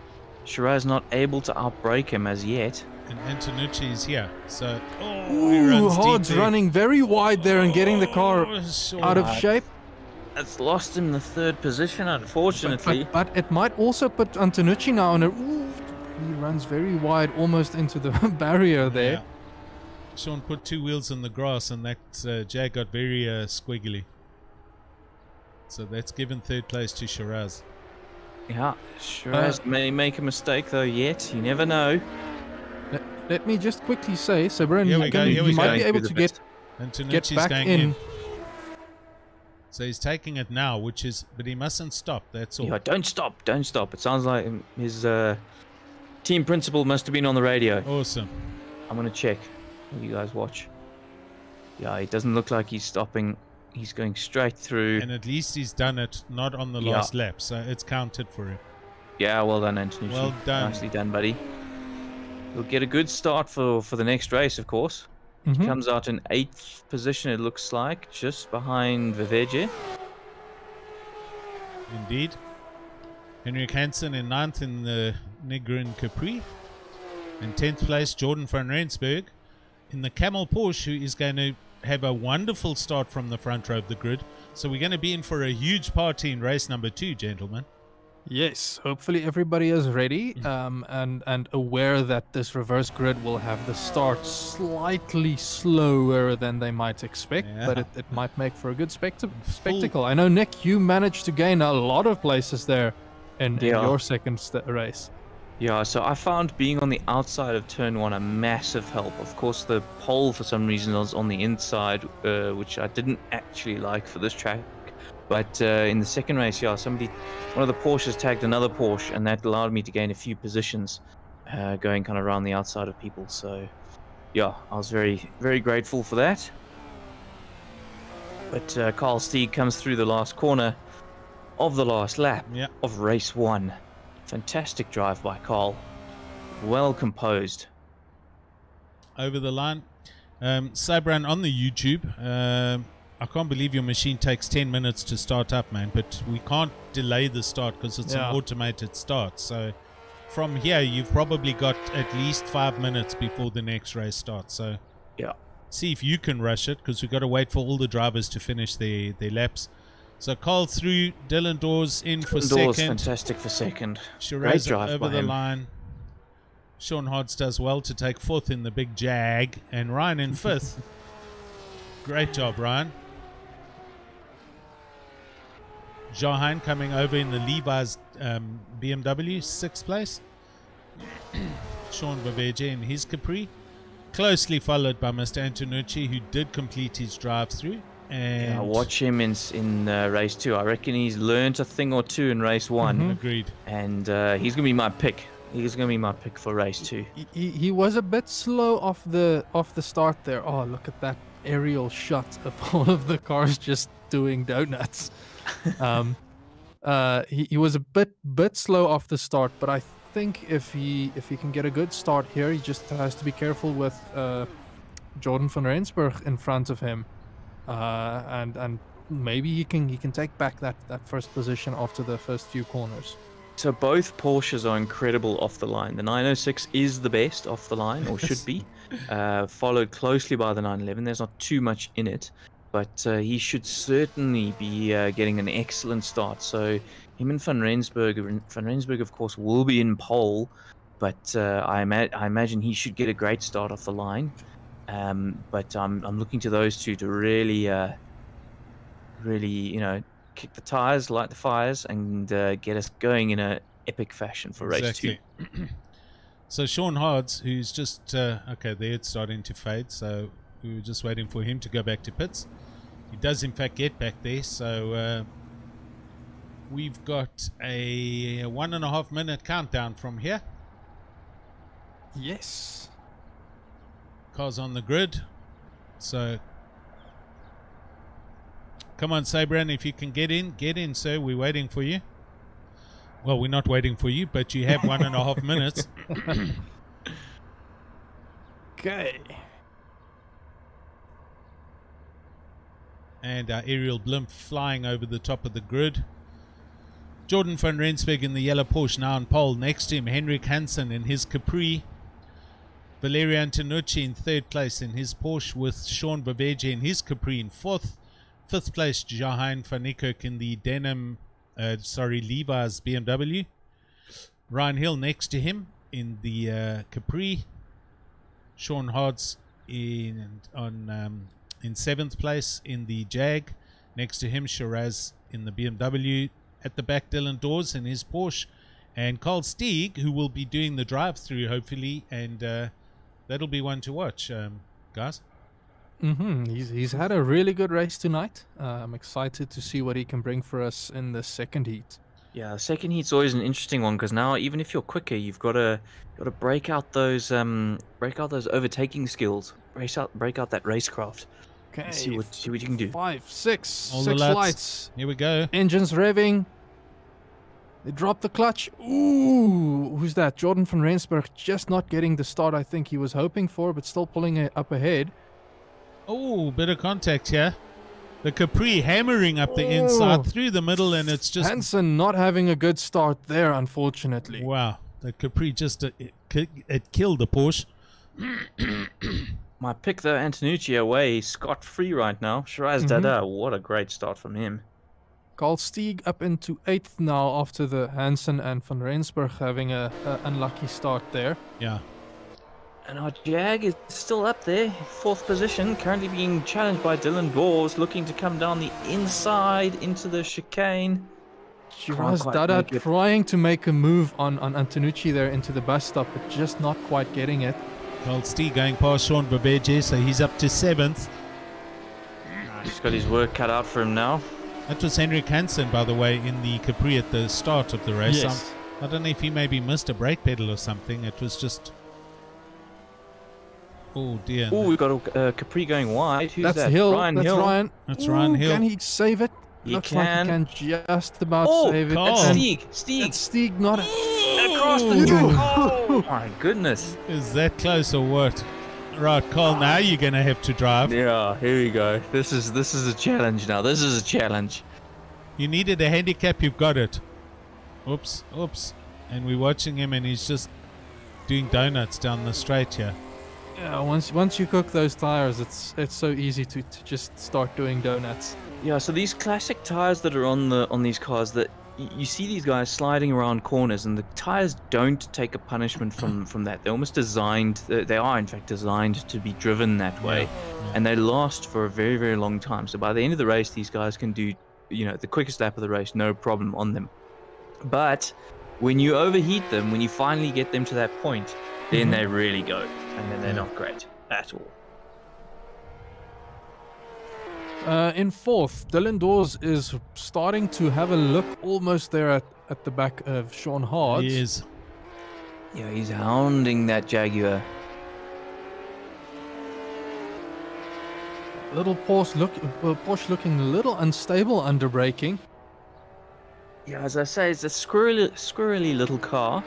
Shiraz not able to outbrake him as yet. And Antonucci is here. So, he runs Hard's deep there. running very wide there and getting the car out of shape. That's lost him the 3rd position, unfortunately. But it might also put Antonucci now on a... He runs very wide, almost into the barrier there. Yeah. Sean put 2 wheels in the grass, and that Jag got very squiggly. So that's given 3rd place to Shiraz. Yeah, Shiraz may make a mistake though yet. You never know. Let me just quickly say, Sobran, he might be able to get back going in. So he's taking it now, but he mustn't stop. That's all. Yeah, don't stop. It sounds like his team principal must have been on the radio. Awesome. I'm gonna check. You guys watch. Yeah, it doesn't look like he's stopping. He's going straight through. And at least he's done it not on the last lap, so it's counted for him. Yeah, well done, Anthony. Well done. Nicely done, buddy. He'll get a good start for the next race, of course. He comes out in 8th position, it looks like, just behind Viveje. Indeed. Henrik Hansen in 9th in the Negrin Capri. In 10th place, Jordan van Rensburg. In the Camel Porsche, who is going to have a wonderful start from the front row of the grid. So we're going to be in for a huge party in race number 2, gentlemen. Yes, hopefully everybody is ready and aware that this reverse grid will have the start slightly slower than they might expect, but it might make for a good spectacle. I know, Nick, you managed to gain a lot of places there in your second race. Yeah, so I found being on the outside of turn 1 a massive help. Of course, the pole for some reason was on the inside, which I didn't actually like for this track. But in the second race, one of the Porsches tagged another Porsche, and that allowed me to gain a few positions going kind of around the outside of people. So, yeah, I was very, very grateful for that. But Carl Steeg comes through the last corner of the last lap of race 1. Fantastic drive by Carl. Well composed. Over the line. Sobran on the YouTube. I can't believe your machine takes 10 minutes to start up, man. But we can't delay the start because it's an automated start. So from here, you've probably got at least 5 minutes before the next race starts. So yeah, see if you can rush it, because we've got to wait for all the drivers to finish their laps. So Carl through, Dylan Dawes in for Dawes, second. fantastic for second. Shiraz drive over by the him. line. Sean Hodds does well to take fourth in the big Jag, and Ryan in fifth. Great job, Ryan. Jahan coming over in the Levi's BMW, sixth place. Sean Baveje in his Capri, closely followed by Mr. Antonucci, who did complete his drive-through. And Yeah, watch him in race 2. I reckon he's learned a thing or two in race 1. Agreed. And he's going to be my pick. He's going to be my pick for race 2. He was a bit slow off the start there. Oh, look at that aerial shot of all of the cars just doing donuts. He was a bit slow off the start, but I think if he can get a good start here, he just has to be careful with Jordan van Rensburg in front of him, and maybe he can take back that first position after the first few corners. So both Porsches are incredible off the line. The 906 is the best off the line, or should be, followed closely by the 911. There's not too much in it, but he should certainly be getting an excellent start. So him and Van Rensburg, of course, will be in pole, but I imagine he should get a great start off the line. But I'm looking to those two to really, kick the tires, light the fires, and get us going in a epic fashion for race 2. So Sean Hodds, who's just okay, there it's starting to fade. So we were just waiting for him to go back to pits. He does in fact get back there. So we've got a 1.5 minute countdown from here. Yes. Cars on the grid. So come on, Sabran, if you can get in, sir. We're waiting for you. Well, we're not waiting for you, but you have 1.5 minutes. Okay. And our aerial blimp flying over the top of the grid. Jordan van Rensburg in the yellow Porsche now on pole. Next to him, Henrik Hansen in his Capri. Valerio Antonucci in third place in his Porsche, with Sean Baveje in his Capri in fourth. Fifth place, Jahan van Niekerk in the Levi's BMW. Ryan Hill next to him in the Capri. Sean Hodds in seventh place in the Jag. Next to him, Shiraz in the BMW. At the back, Dylan Dawes in his Porsche. And Carl Stieg, who will be doing the drive-through, hopefully. And that'll be one to watch, guys. He's had a really good race tonight. I'm excited to see what he can bring for us in the second heat. Yeah, the second heat's always an interesting one, because now even if you're quicker, you've got to break out those overtaking skills, break out that racecraft. Okay, See what you can do. 5, 6, All 6 the lights. Here we go. Engines revving. They drop the clutch. Ooh, who's that? Jordan van Rensburg just not getting the start I think he was hoping for, but still pulling it up ahead. Oh, bit of contact here. The Capri hammering up the inside through the middle, and it's just... Hansen not having a good start there, unfortunately. Wow, the Capri just... it killed the Porsche. My pick, though, Antonucci away, scot-free right now. Shiraz Dada, what a great start from him. Carl Stieg up into 8th now after the Hansen and Van Rensburg having a unlucky start there. Yeah. And our Jag is still up there, 4th position, currently being challenged by Dylan Dawes, looking to come down the inside into the chicane. Shiraz Dada trying to make a move on Antonucci there into the bus stop, but just not quite getting it. Carl Stieg going past Sean Baveje, so he's up to 7th. He's got his work cut out for him now. That was Henrik Hansen, by the way, in the Capri at the start of the race. Yes. I don't know if he maybe missed a brake pedal or something. It was just... Oh, dear. Oh, we've got a Capri going wide. Who's That's that? Hill. Ryan That's Hill. Ryan. That's Ryan Hill. Can he save it? He Looks can. like he can just about save it. Carl. That's Oh. Stieg. That's Stieg not... Across the track. Oh, my goodness. Is that close or what? Right, Carl, now you're going to have to drive. Yeah, here we go. This is a challenge now. This is a challenge. You needed a handicap, you've got it. Oops. And we're watching him, and he's just doing donuts down the straight here. Yeah, once you cook those tires, it's so easy to just start doing donuts. Yeah, so these classic tires that are on these cars, that you see these guys sliding around corners, and the tires don't take a punishment from that. They're almost designed. They are in fact designed to be driven that way, and they last for a very, very long time. So by the end of the race, these guys can do, the quickest lap of the race, no problem on them. But when you overheat them, when you finally get them to that point, then they really go, and then they're not great at all. In fourth, Dylan Dawes is starting to have a look almost there at the back of Sean Hart. He is. Yeah, he's hounding that Jaguar. Little Porsche looking a little unstable under braking. Yeah, as I say, it's a squirrely little car,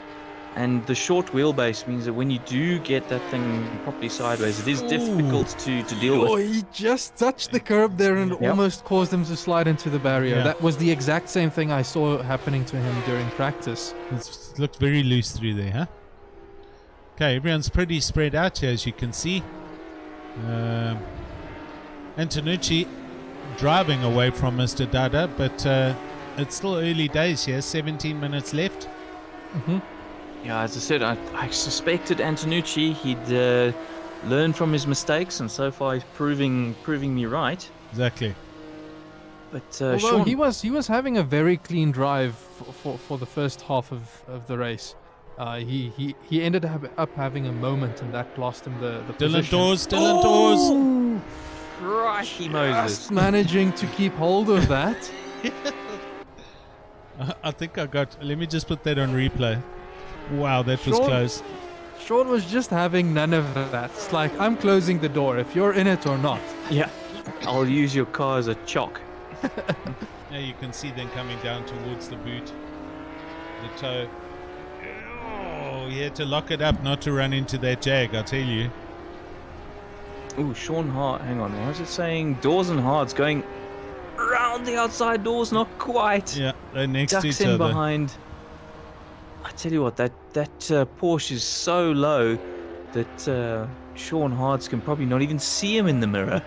and the short wheelbase means that when you do get that thing properly sideways, it is difficult to deal with. Oh, he just touched the curb there and almost caused him to slide into the barrier. Yeah. That was the exact same thing I saw happening to him during practice. It looked very loose through there, huh? Okay, everyone's pretty spread out here, as you can see. Antonucci driving away from Mr. Dada, but it's still early days here. 17 minutes left. Yeah, as I said, I suspected Antonucci. He'd learn from his mistakes, and so far he's proving me right. Exactly. But Although Sean, he was having a very clean drive for the first half of the race. He ended up having a moment, and that lost him the Dylan position. Dawes. crikey Moses. Just managing to keep hold of that. I think let me just put that on replay. Wow, that was close. Sean was just having none of that. It's like, I'm closing the door if you're in it or not. Yeah, I'll use your car as a chock. Now you can see them coming down towards the boot, the toe. Oh, he had to lock it up not to run into that Jag, I tell you. Ooh, Sean Hart, hang on, what was it saying? Doors and Hart's going around the outside doors, not quite. Yeah, they're next to Ducks each in other. behind. I tell you what, that Porsche is so low that Sean Hart's can probably not even see him in the mirror.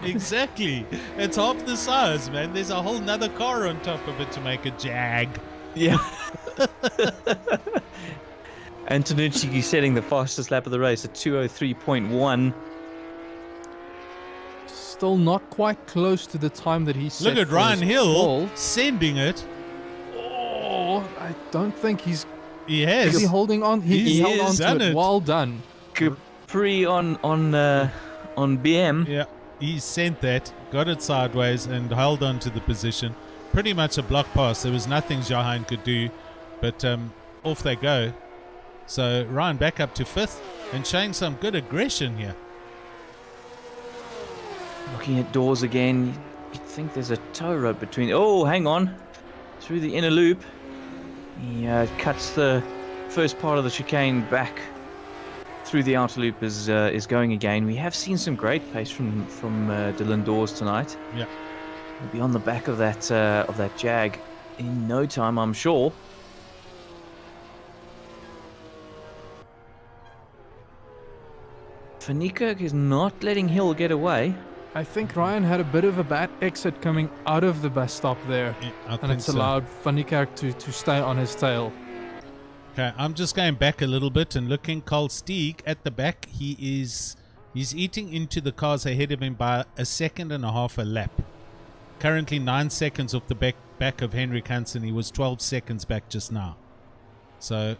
Exactly. It's half the size, man. There's a whole nother car on top of it to make a Jag. Yeah. Antonucci setting the fastest lap of the race at 2:03.1. Still not quite close to the time that he set. Look at for Ryan his Hill pole. sending it. Oh, I don't think he's. He has. Is he holding on? He held on done to it. it. Well done. Capri on BM. Yeah, he sent that, got it sideways, and held on to the position. Pretty much a block pass. There was nothing Jahan could do, but off they go. So Ryan back up to 5th and showing some good aggression here. Looking at doors again. You'd think there's a tow rope between. Oh, hang on. Through the inner loop. He cuts the first part of the chicane back through the outer loop is going again. We have seen some great pace from Dylan Dawes tonight. Yeah. He'll be on the back of that Jag in no time, I'm sure. Fanica is not letting Hill get away. I think Ryan had a bit of a bad exit coming out of the bus stop there, Yeah, I and think it's so. allowed Fanica to stay on his tail. Okay, I'm just going back a little bit and looking. Carl Steeg at the back. He's eating into the cars ahead of him by 1.5 seconds a lap. Currently 9 seconds off the back of Henrik Hansen. He was 12 seconds back just now. So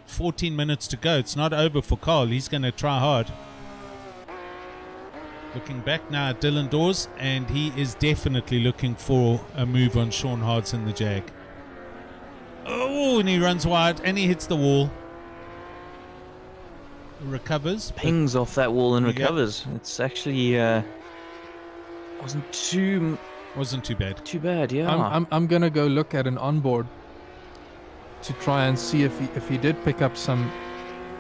14 minutes to go. It's not over for Carl. He's going to try hard. Looking back now at Dylan Dawes, and he is definitely looking for a move on Sean Hards in the Jag. Oh, and he runs wide, and he hits the wall. Recovers. Pings off that wall and Yep. recovers. It's actually wasn't too bad, yeah. I'm gonna go look at an onboard to try and see if he did pick up some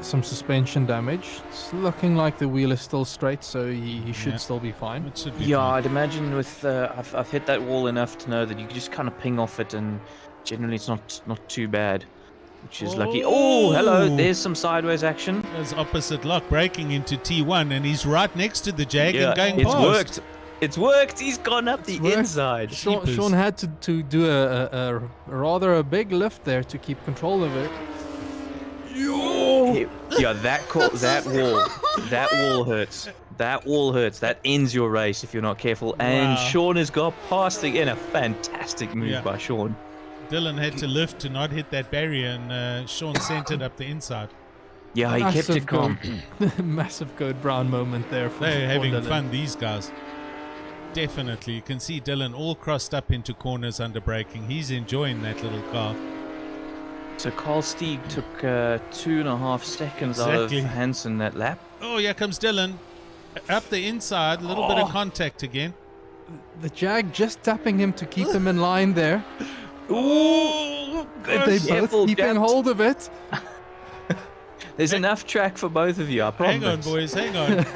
suspension damage. It's looking like the wheel is still straight, so he should still be fine. It should be Yeah, fine. I'd imagine with I've hit that wall enough to know that you can just kind of ping off it, and generally it's not too bad. which is lucky. Oh, hello. There's some sideways action. There's opposite lock breaking into T1, and he's right next to the Jag and going it's past. worked. It's worked. He's gone up the inside. Sean had to do a rather big lift there to keep control of it. Yeah, that wall hurts. That wall hurts. That ends your race if you're not careful. And Sean has got past again. A fantastic move by Sean. Dylan had to lift to not hit that barrier, and Sean sent it up the inside. Yeah, he kept it calm. Massive Code Brown moment there. They're having Dylan. fun, these guys. Definitely. You can see Dylan all crossed up into corners under braking. He's enjoying that little car. So Carl Stieg took 2.5 seconds out of Hansen that lap. Oh, here comes Dylan. Up the inside, a little bit of contact again. The Jag just tapping him to keep him in line there. Ooh, they both keeping hold of it. There's enough track for both of you, I promise. Hang on, boys, hang on.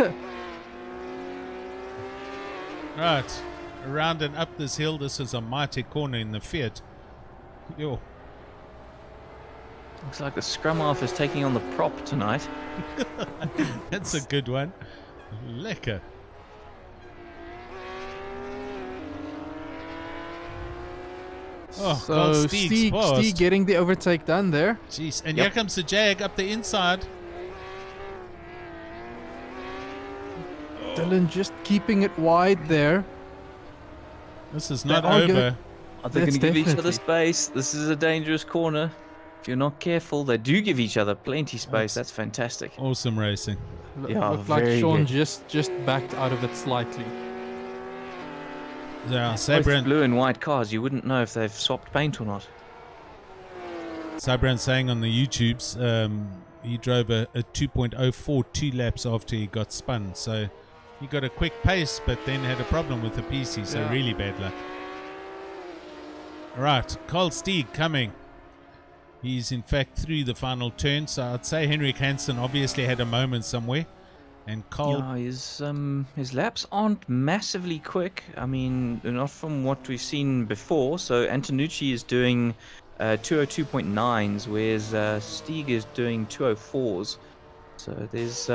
Right, around and up this hill. This is a mighty corner in the Fiat. Yo. Looks like the scrum half is taking on the prop tonight. That's a good one. Lekker. Oh, so Stieg getting the overtake done there. Jeez, and here comes the Jag up the inside. Dylan just keeping it wide there. This is not over. Are they going to give each other space? This is a dangerous corner. If you're not careful, they do give each other plenty space. That's fantastic. Awesome racing. Looked like Sean just backed out of it slightly. Yeah, both blue and white cars. You wouldn't know if they've swapped paint or not. Sabran saying on the YouTubes, he drove a 2.04 2 laps after he got spun. So he got a quick pace, but then had a problem with the PC. So really bad luck. Right, Carl Stieg coming. He's in fact through the final turn. So I'd say Henrik Hansen obviously had a moment somewhere. And Carl... Yeah, his laps aren't massively quick. I mean, not from what we've seen before. So Antonucci is doing 202.9s, whereas Stieg is doing 204s. So there's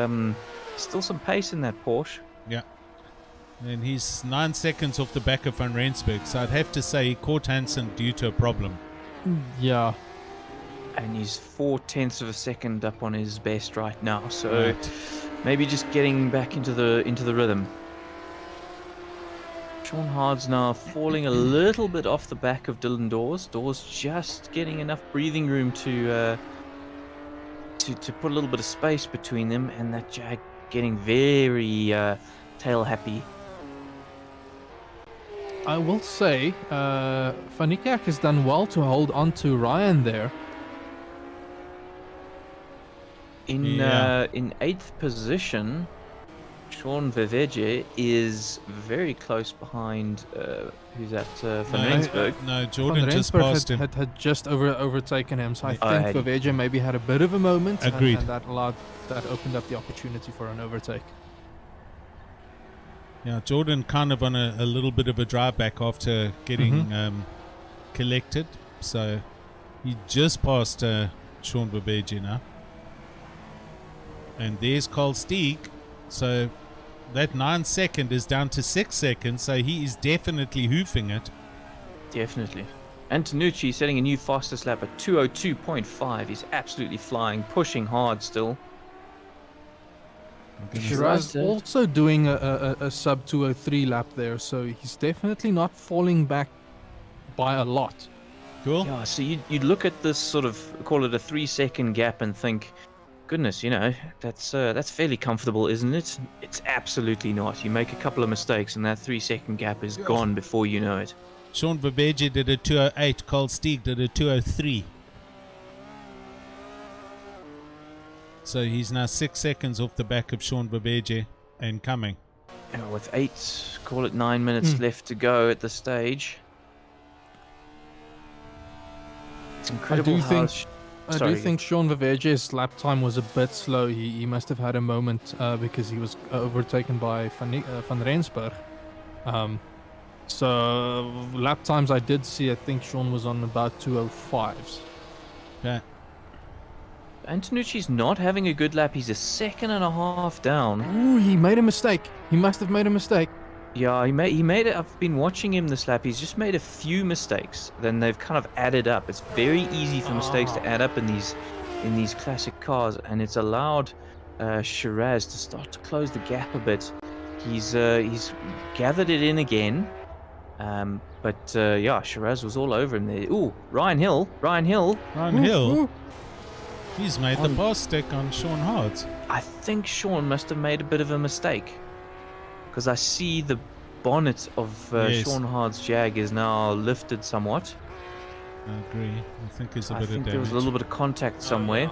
still some pace in that Porsche. Yeah. And he's 9 seconds off the back of Van Rensburg. So I'd have to say he caught Hansen due to a problem. Yeah. And he's 0.4 of a second up on his best right now. So maybe just getting back into the rhythm. Sean Hard's now falling a little bit off the back of Dylan Dawes. Dawes just getting enough breathing room to put a little bit of space between them, and that Jag getting very tail happy. I will say, Van Niekerk has done well to hold on to Ryan there. In 8th position, Sean Verveje is very close behind. Who's that? Van Rensburg. No, Jordan just passed him. Had just overtaken him. So I think Verveje maybe had a bit of a moment. Agreed. And that opened up the opportunity for an overtake. Yeah, Jordan kind of on a little bit of a drive back after getting collected. So he just passed Sean Verveje now. And there's Carl Stieg. So that 9 second is down to 6 seconds. So he is definitely hoofing it. Definitely. Antonucci setting a new fastest lap at 202.5. He's absolutely flying, pushing hard still. Shiraz also doing a sub 203 lap there. So he's definitely not falling back by a lot. Cool. Yeah, so you'd look at this sort of, call it a 3 second gap and think, goodness, that's fairly comfortable, isn't it? It's absolutely not. You make a couple of mistakes and that 3 second gap is gone before you know it. Sean Verveje did a 208. Carl Stieg did a 203. So he's now 6 seconds off the back of Sean Verveje and coming. With 9 minutes left to go at the stage. It's incredible I do think Sean Verveje's lap time was a bit slow. He must have had a moment because he was overtaken by Van Rensburg. So lap times I did see, I think Sean was on about 205s. Yeah. Antonucci's not having a good lap. He's a second and a half down. Ooh, he made a mistake. He must have made a mistake. Yeah, he made it. I've been watching him this lap. He's just made a few mistakes. Then they've kind of added up. It's very easy for mistakes to add up in these classic cars, and it's allowed Shiraz to start to close the gap a bit. He's gathered it in again. But yeah, Shiraz was all over him there. Ooh, Ryan Hill. Hill. He's made the pass stick on Sean Hards. I think Sean must have made a bit of a mistake, because I see the bonnet of Sean Hards' Jag is now lifted somewhat. I agree. I think there's a bit of damage. There was a little bit of contact somewhere.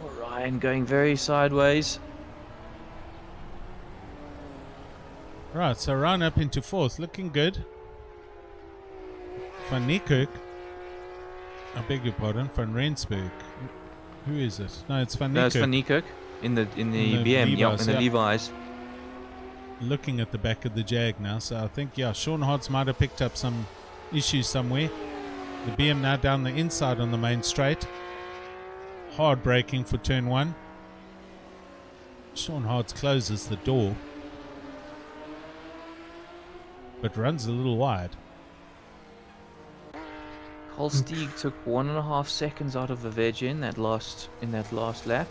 Oh, Ryan going very sideways. Right, so Ryan up into 4th, looking good. Van Niekerk. I beg your pardon, Van Rensburg. Who is it? No, it's Van Niekerk. No, it's Van Niekerk in the BM, Levi's, in the Levi's. Looking at the back of the Jag now, so I think Sean Hards might have picked up some issues somewhere. The BM now down the inside on the main straight. Hard braking for turn 1. Sean Hards closes the door, but runs a little wide. Cole Steeg took 1.5 seconds out of Vavege in that last lap.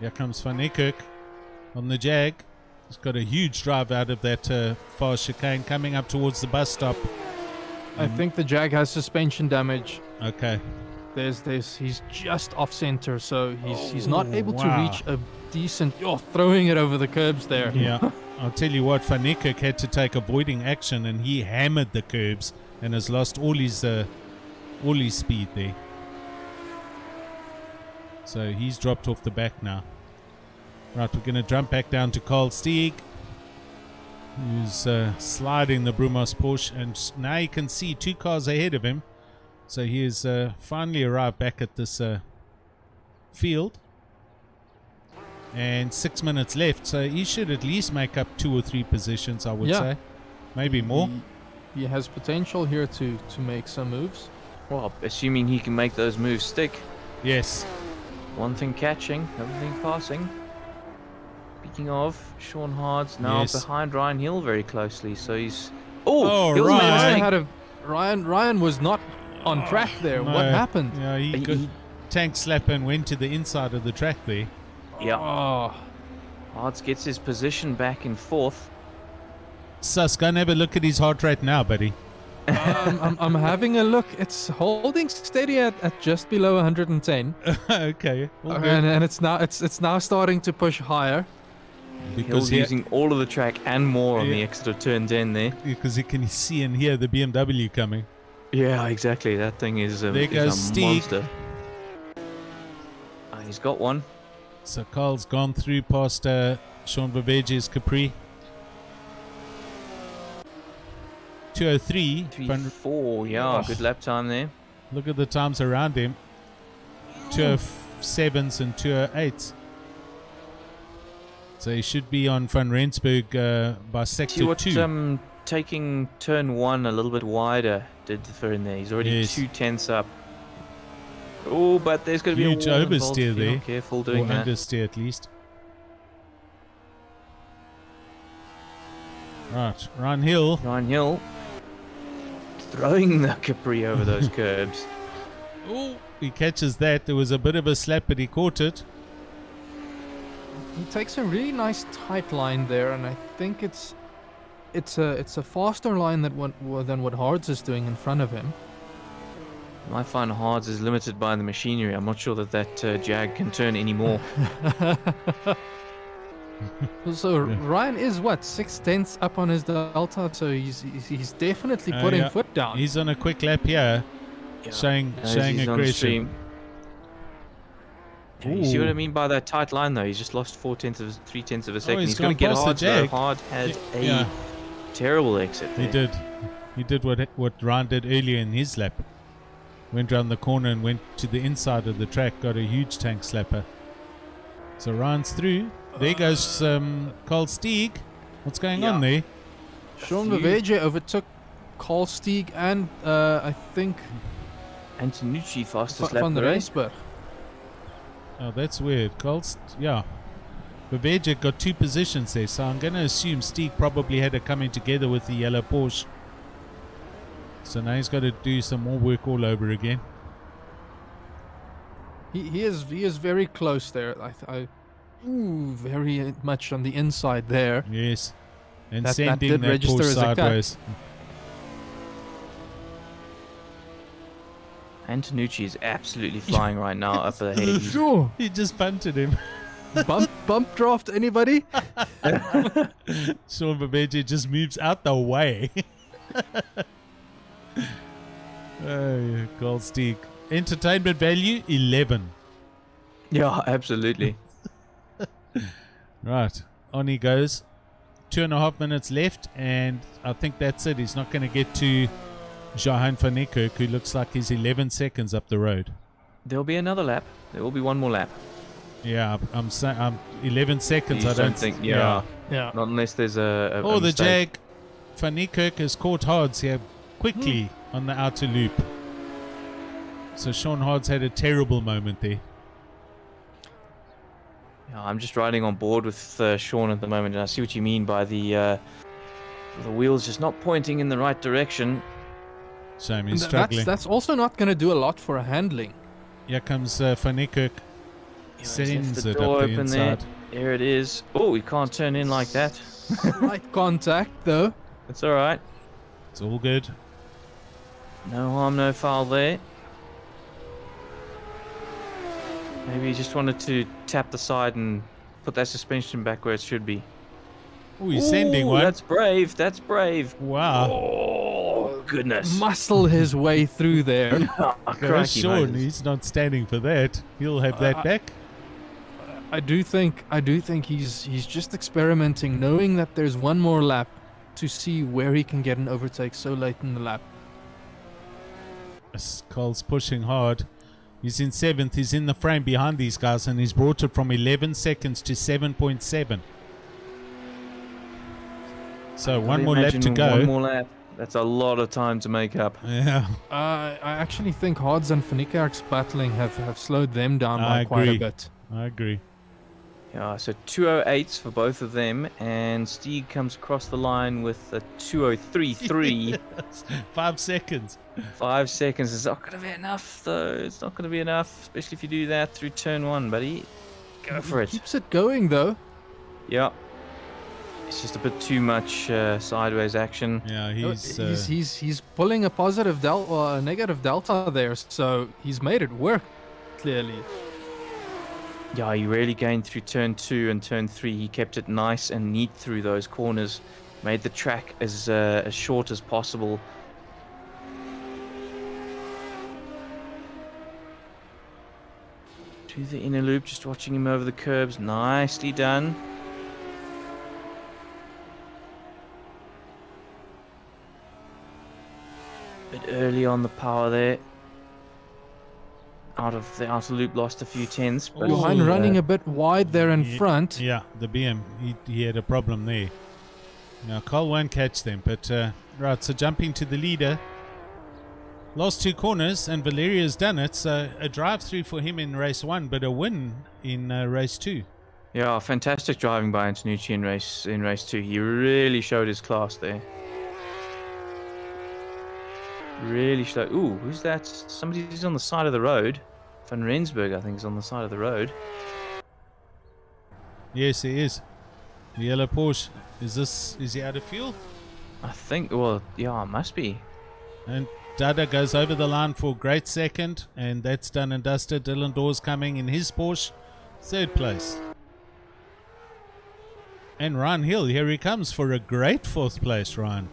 Here comes Van Niekerk on the Jag. He's got a huge drive out of that far chicane coming up towards the bus stop. I think the Jag has suspension damage. Okay. He's just off center, so he's not able to reach a decent. Throwing it over the curbs there. Yeah. I'll tell you what, Van Niekerk had to take avoiding action, and he hammered the curbs and has lost all his speed there. So he's dropped off the back now. Right, we're going to jump back down to Carl Steeg, who's sliding the Brumos Porsche, and now you can see 2 cars ahead of him. So he has finally arrived back at this field. And 6 minutes left, so he should at least make up 2 or 3 positions, I would say. Maybe more. He has potential here to make some moves. Well, assuming he can make those moves stick. Yes. One thing catching, another thing passing. Speaking of, Sean Hards now behind Ryan Hill very closely, so he's... Ryan was not on track there. No. What happened? Yeah, he tank slap and went to the inside of the track there. Yeah. Hards gets his position back in 4th. Sus, go and have a look at his heart rate now, buddy. I'm having a look. It's holding steady at just below 110. Okay. And it's now starting to push higher. Because he's using all of the track and more on the exit of turn 10 there. Because you can see and hear the BMW coming. Yeah, exactly. That thing is a monster. He's got one. So Carl's gone through past Sean Vavege's Capri. 2:03. 3:04, good lap time there. Look at the times around him. 2:07s and 2:08s. So he should be on Van Rensburg by sector 2. Taking turn 1 a little bit wider did for in there. He's already 2 tenths up. Oh, but there's going to be a huge oversteer there. Careful doing that. Understeer at least. Right, Ryan Hill throwing the Capri over those curbs. Oh, he catches that. There was a bit of a slap, but he caught it. He takes a really nice tight line there, and I think it's a faster line than what Hards is doing in front of him. I find Hards is limited by the machinery. I'm not sure that Jag can turn anymore. So Ryan is 6/10 up on his delta, so he's definitely putting foot down. He's on a quick lap here, showing aggression. You see what I mean by that tight line, though? He's just lost 3/10 of a second. He's going to get Hard. Hard had a terrible exit there. He did what Ryan did earlier in his lap. Went round the corner and went to the inside of the track, got a huge tank slapper. So Ryan's through. There goes Carl Steeg. What's going on there? Sean Vavege overtook Carl Stieg and I think Antonucci fastest lap Van of der the race. Rensburg. Oh, that's weird. Yeah. Bavaria got 2 positions there, so I'm going to assume Stieg probably had it coming together with the yellow Porsche. So now he's got to do some more work all over again. He is very close there. Very much on the inside there. Yes. And That sending did that register Porsche as a cut. sideways. Antonucci is absolutely flying right now up ahead. Sure. He just punted him. Bump draft, anybody? Sean Babeji just moves out the way. Oh, Gold Stieg. Entertainment value 11. Yeah, absolutely. Right, on he goes. 2.5 minutes left, and I think that's it. He's not going to get to Johan van Niekerk, who looks like he's 11 seconds up the road. There'll be another lap. There will be one more lap. Yeah, I'm 11 seconds. You I don't think. Yeah. Yeah. Not unless there's a Oh, the mistake. Jag. Van Niekerk has caught Hards here quickly on the outer loop. So Sean Hards had a terrible moment there. Yeah, I'm just riding on board with Sean at the moment, and I see what you mean by the wheels just not pointing in the right direction. Shame he's struggling. That's also not going to do a lot for a handling. Here comes Van Niekerk. Yeah, he's Sends left the it door up the open there. inside. There it is. Oh, we can't turn in like that. Slight contact, though. It's all right. It's all good. No harm, no foul there. Maybe he just wanted to tap the side and put that suspension back where it should be. Oh, he's sending Ooh, one. That's brave. That's brave. Wow. Oh, goodness. Muscle his way through there. Oh, Go crikey, Sean, Moses. he's not standing for that. He'll have that back. I do think he's just experimenting, knowing that there's one more lap to see where he can get an overtake so late in the lap. Cole's pushing hard. He's in 7th. He's in the frame behind these guys, and he's brought it from 11 seconds to 7.7. So one more lap to go. One more lap. That's a lot of time to make up. Yeah, I actually think Hards and Van Niekerk's battling have slowed them down by I quite a agree. bit. I agree. Yeah, so 208s for both of them, and Stieg comes across the line with a 2033. 5 seconds. 5 seconds is not going to be enough, though. It's not going to be enough, especially if you do that through turn 1, buddy. Go for it. Keeps it going, though. Yeah. It's just a bit too much sideways action. Yeah, He's pulling a positive delta or a negative delta there, so he's made it work clearly. Yeah, he really gained through turn 2 and turn 3. He kept it nice and neat through those corners. Made the track as short as possible. To the inner loop, just watching him over the curbs. Nicely done. Bit early on the power there. Out of the outer loop, lost a few tenths. But Johan running a bit wide there in front. Yeah, the BM, he had a problem there. Now, Cole won't catch them, but right, so jumping to the leader. Last 2 corners, and Valeria's done it, so a drive-through for him in race 1, but a win in race 2. yeah, fantastic driving by Antonucci in race 2. He really showed his class there. Really slow. Ooh, who's that? Somebody's on the side of the road. Van Rensburg, I think, is on the side of the road. Yes, he is. The yellow Porsche. Is he out of fuel? I think, well, yeah, must be. And Dada goes over the line for a great second, and that's done and dusted. Dylan Dawes coming in his Porsche, 3rd place. And Ryan Hill, here he comes for a great 4th place, Ryan.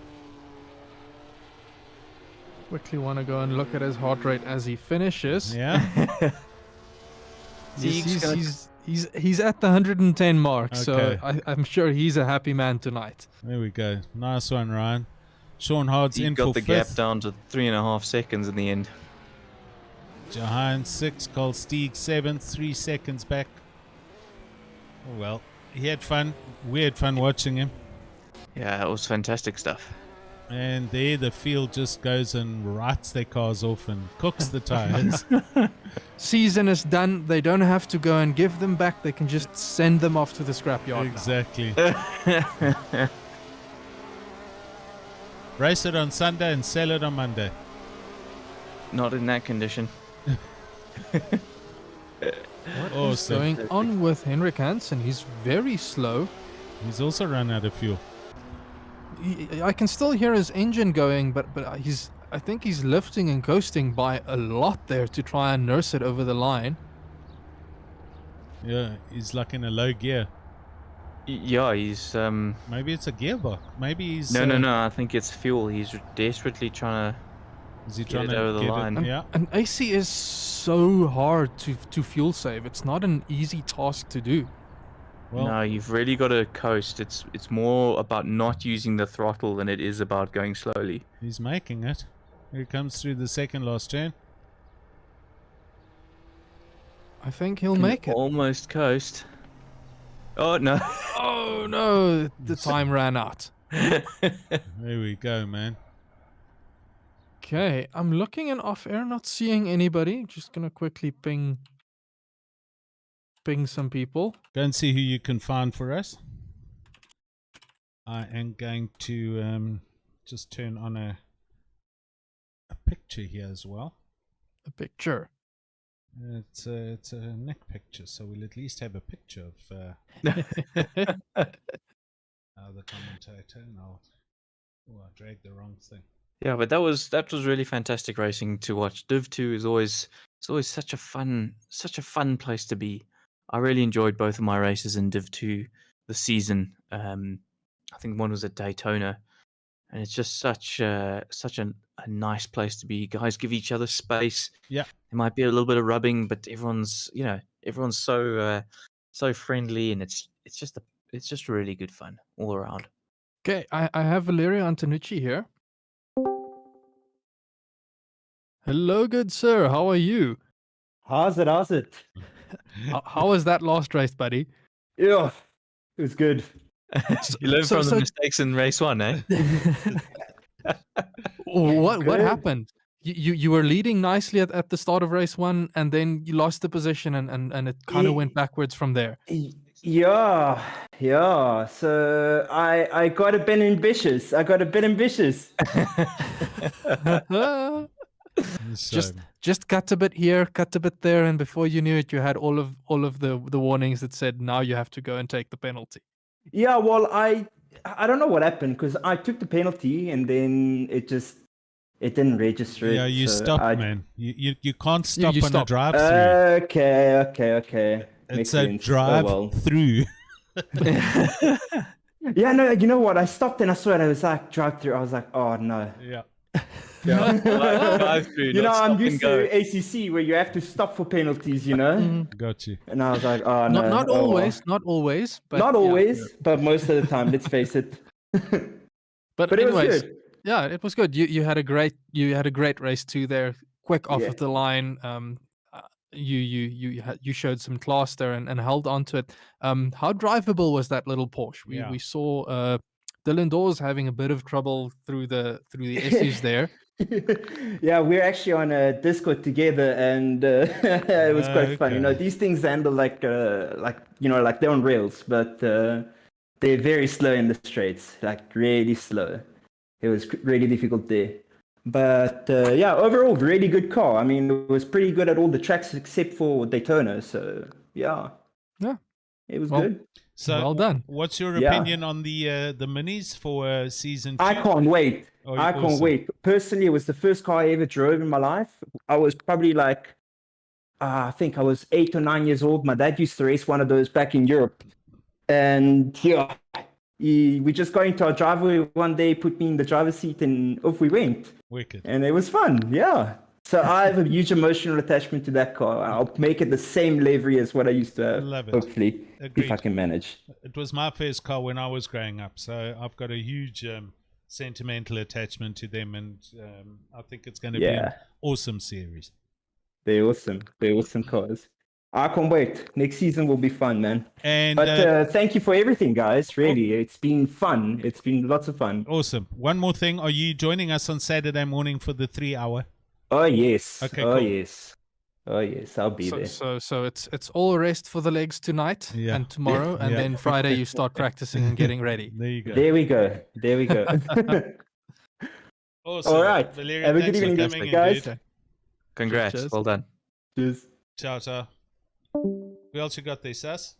Quickly want to go and look at his heart rate as he finishes. Yeah. He's at the 110 mark, Okay. so I'm sure he's a happy man tonight. There we go. Nice one, Ryan. Sean Hards He in got for the 5th. gap down to 3.5 seconds in the end. Johan 6th. Cole Stieg 7th. 3 seconds back. Oh, well. He had fun. We had fun watching him. Yeah, it was fantastic stuff. And there the field just goes and writes their cars off and cooks the tires. Season is done. They don't have to go and give them back. They can just send them off to the scrapyard. Exactly. Race it on Sunday and sell it on Monday. Not in that condition. What is going on with Henrik Hansen? He's very slow. He's also run out of fuel. I can still hear his engine going, but I think he's lifting and coasting by a lot there to try and nurse it over the line. Yeah, he's like in a low gear. Yeah, he's Maybe it's a gearbox. Maybe he's no. I think it's fuel. He's desperately trying to. Is he get trying it to over the get line? It? Yeah. And AC is so hard to fuel save. It's not an easy task to do. Well, No, you've really got to coast. It's more about not using the throttle than it is about going slowly. he's making it. Here he comes through the second last turn. I think he'll make it. Almost coast. Oh no! Oh no! The time ran out. There we go, man. Okay, I'm looking in off air, not seeing anybody. Just gonna quickly ping some people. Go and see who you can find for us. I am going to just turn on a picture here as well. A picture. It's a neck picture, so we'll at least have a picture of the commentator. No, I dragged the wrong thing. Yeah, but that was really fantastic racing to watch. Div 2 is always such a fun place to be. I really enjoyed both of my races in Div 2 this season. I think one was at Daytona, and it's just such a nice place to be. Guys give each other space. Yeah, there might be a little bit of rubbing, but everyone's so friendly, and it's just really good fun all around. Okay, I have Valerio Antonucci here. Hello, good sir. How are you? How's it? How was that last race, buddy? Yeah, it was good. You learn from the mistakes in race 1, eh? What happened? You were leading nicely at the start of race 1, and then you lost the position, and it kind of went backwards from there. Yeah. So I got a bit ambitious. Just cut a bit here, cut a bit there, and before you knew it, you had all of the warnings that said now you have to go and take the penalty. Yeah, well, I don't know what happened because I took the penalty and then it didn't register. Yeah, you stopped, man. You can't stop on a drive through. Okay. It's a drive through. Yeah, no, you know what? I stopped and I saw it. I was like, drive through. I was like, oh no. Yeah. You know, I'm used to ACC where you have to stop for penalties, you know? Got you. And I was like, oh no. Not always, but not always, but most of the time, let's face it. But anyways, it was good. Yeah, it was good. You had a great race too there, quick off of the line. You showed some class there and held on to it. How drivable was that little Porsche? We saw Dylan Dawes having a bit of trouble through the issues there. Yeah, we're actually on a Discord together, and it was quite fun. You know, these things handle like they're on rails, but they're very slow in the straights, like really slow. It was really difficult there. But overall, really good car. I mean, it was pretty good at all the tracks except for Daytona. So yeah, it was good. So well done. What's your opinion on the minis for season 2? I can't wait. I can't wait. Personally, it was the first car I ever drove in my life. I was probably like, I think I was 8 or 9 years old. My dad used to race one of those back in Europe, and we just got into our driveway one day, put me in the driver's seat, and off we went. Wicked. And it was fun, yeah. So I have a huge emotional attachment to that car. I'll make it the same livery as what I used to have. Love it. Hopefully, if I can manage. It was my first car when I was growing up, so I've got a huge sentimental attachment to them, and I think it's going to be an awesome series. They're awesome. They're awesome cars. I can't wait. Next season will be fun, man. And But thank you for everything, guys. Really, it's been fun. It's been lots of fun. awesome. One more thing. Are you joining us on Saturday morning for the 3 hour? Oh yes. Okay, oh cool. yes. Oh yes. I'll be there. So it's all rest for the legs tonight Yeah. and tomorrow, and Yeah. then Friday you start practicing and getting ready. There you go. There we go. There we go. Awesome. All right. Valerian, Have a good thanks for evening, coming in, guys. dude. Congrats. Cheers. Well done. Cheers. Ciao, ciao. Who else you got there, Sas?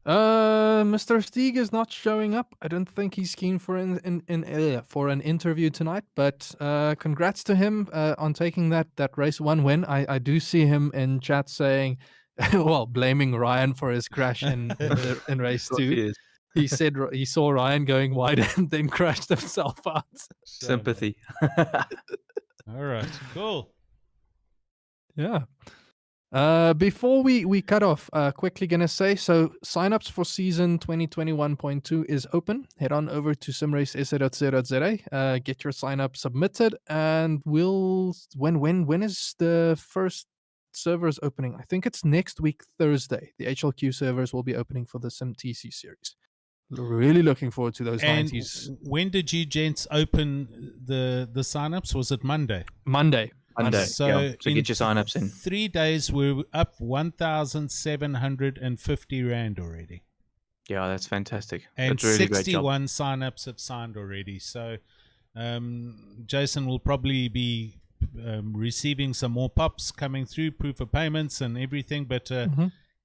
Mr. Steeg is not showing up. I don't think he's keen for an interview tonight. But congrats to him on taking that race 1 win. I do see him in chat saying, well, blaming Ryan for his crash in race 2. He said he saw Ryan going wide and then crashed himself out. Sympathy. All right, cool. Yeah. Before we cut off, quickly gonna say, so signups for season 2021.2 is open. Head on over to simracesa.co.za, get your sign up submitted, and when is the first servers opening? I think it's next week, Thursday. The HLQ servers will be opening for the SimTC series. Really looking forward to those And 90s. when did you gents open the signups? Was it Monday? Monday. Monday. So, So get your signups in. 3 days, we're up 1,750 Rand already. Yeah, that's fantastic. And That's really great job. 61 signups have signed already. So Jason will probably be receiving some more pops coming through, proof of payments and everything. But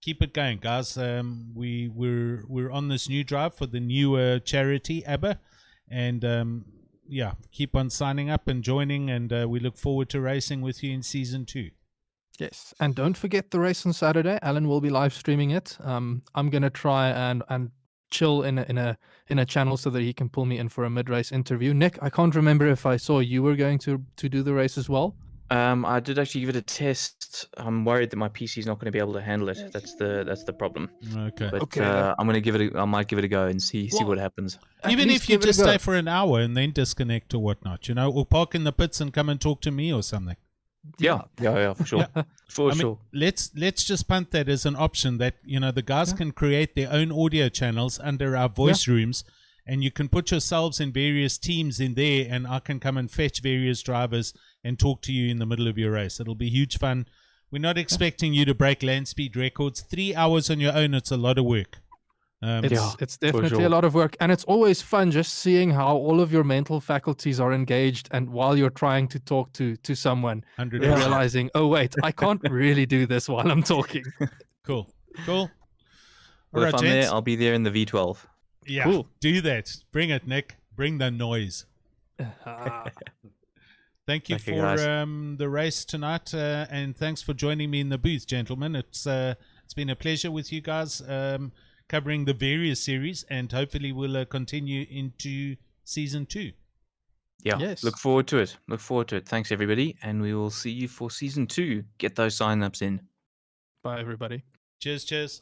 keep it going, guys. We're on this new drive for the newer charity, ABBA. And yeah, keep on signing up and joining, and we look forward to racing with you in season 2. Yes, and don't forget the race on Saturday. Alan will be live streaming it. I'm gonna try and chill in a channel so that he can pull me in for a mid-race interview. Nick, I can't remember if I saw you were going to do the race as well. I did actually give it a test. I'm worried that my PC is not going to be able to handle it. That's the problem. Okay. But Okay, I'm going to give it. I might give it a go and see what happens. Even least if you give it a just go. stay for an hour and then disconnect or whatnot, or park in the pits and come and talk to me or something. Yeah, for sure, for sure. Let's just punt that as an option that the guys can create their own audio channels under our voice rooms, and you can put yourselves in various teams in there, and I can come and fetch various drivers and talk to you in the middle of your race. It'll be huge fun. We're not expecting you to break land speed records. 3 hours on your own, it's a lot of work. It's definitely a lot of work, and it's always fun just seeing how all of your mental faculties are engaged, and while you're trying to talk to someone, 100%. you're realizing, oh wait, I can't really do this while I'm talking. Cool. Well, All right, if I'm gents. there, I'll be there in the V12. Yeah, Cool. do that. Bring it, Nick. Bring the noise. Thank you for guys. the race tonight, and thanks for joining me in the booth, gentlemen. It's been a pleasure with you guys covering the various series, and hopefully we'll continue into season 2. Yeah, Yes. Look forward to it. Thanks, everybody, and we will see you for season 2. Get those sign-ups in. Bye, everybody. Cheers.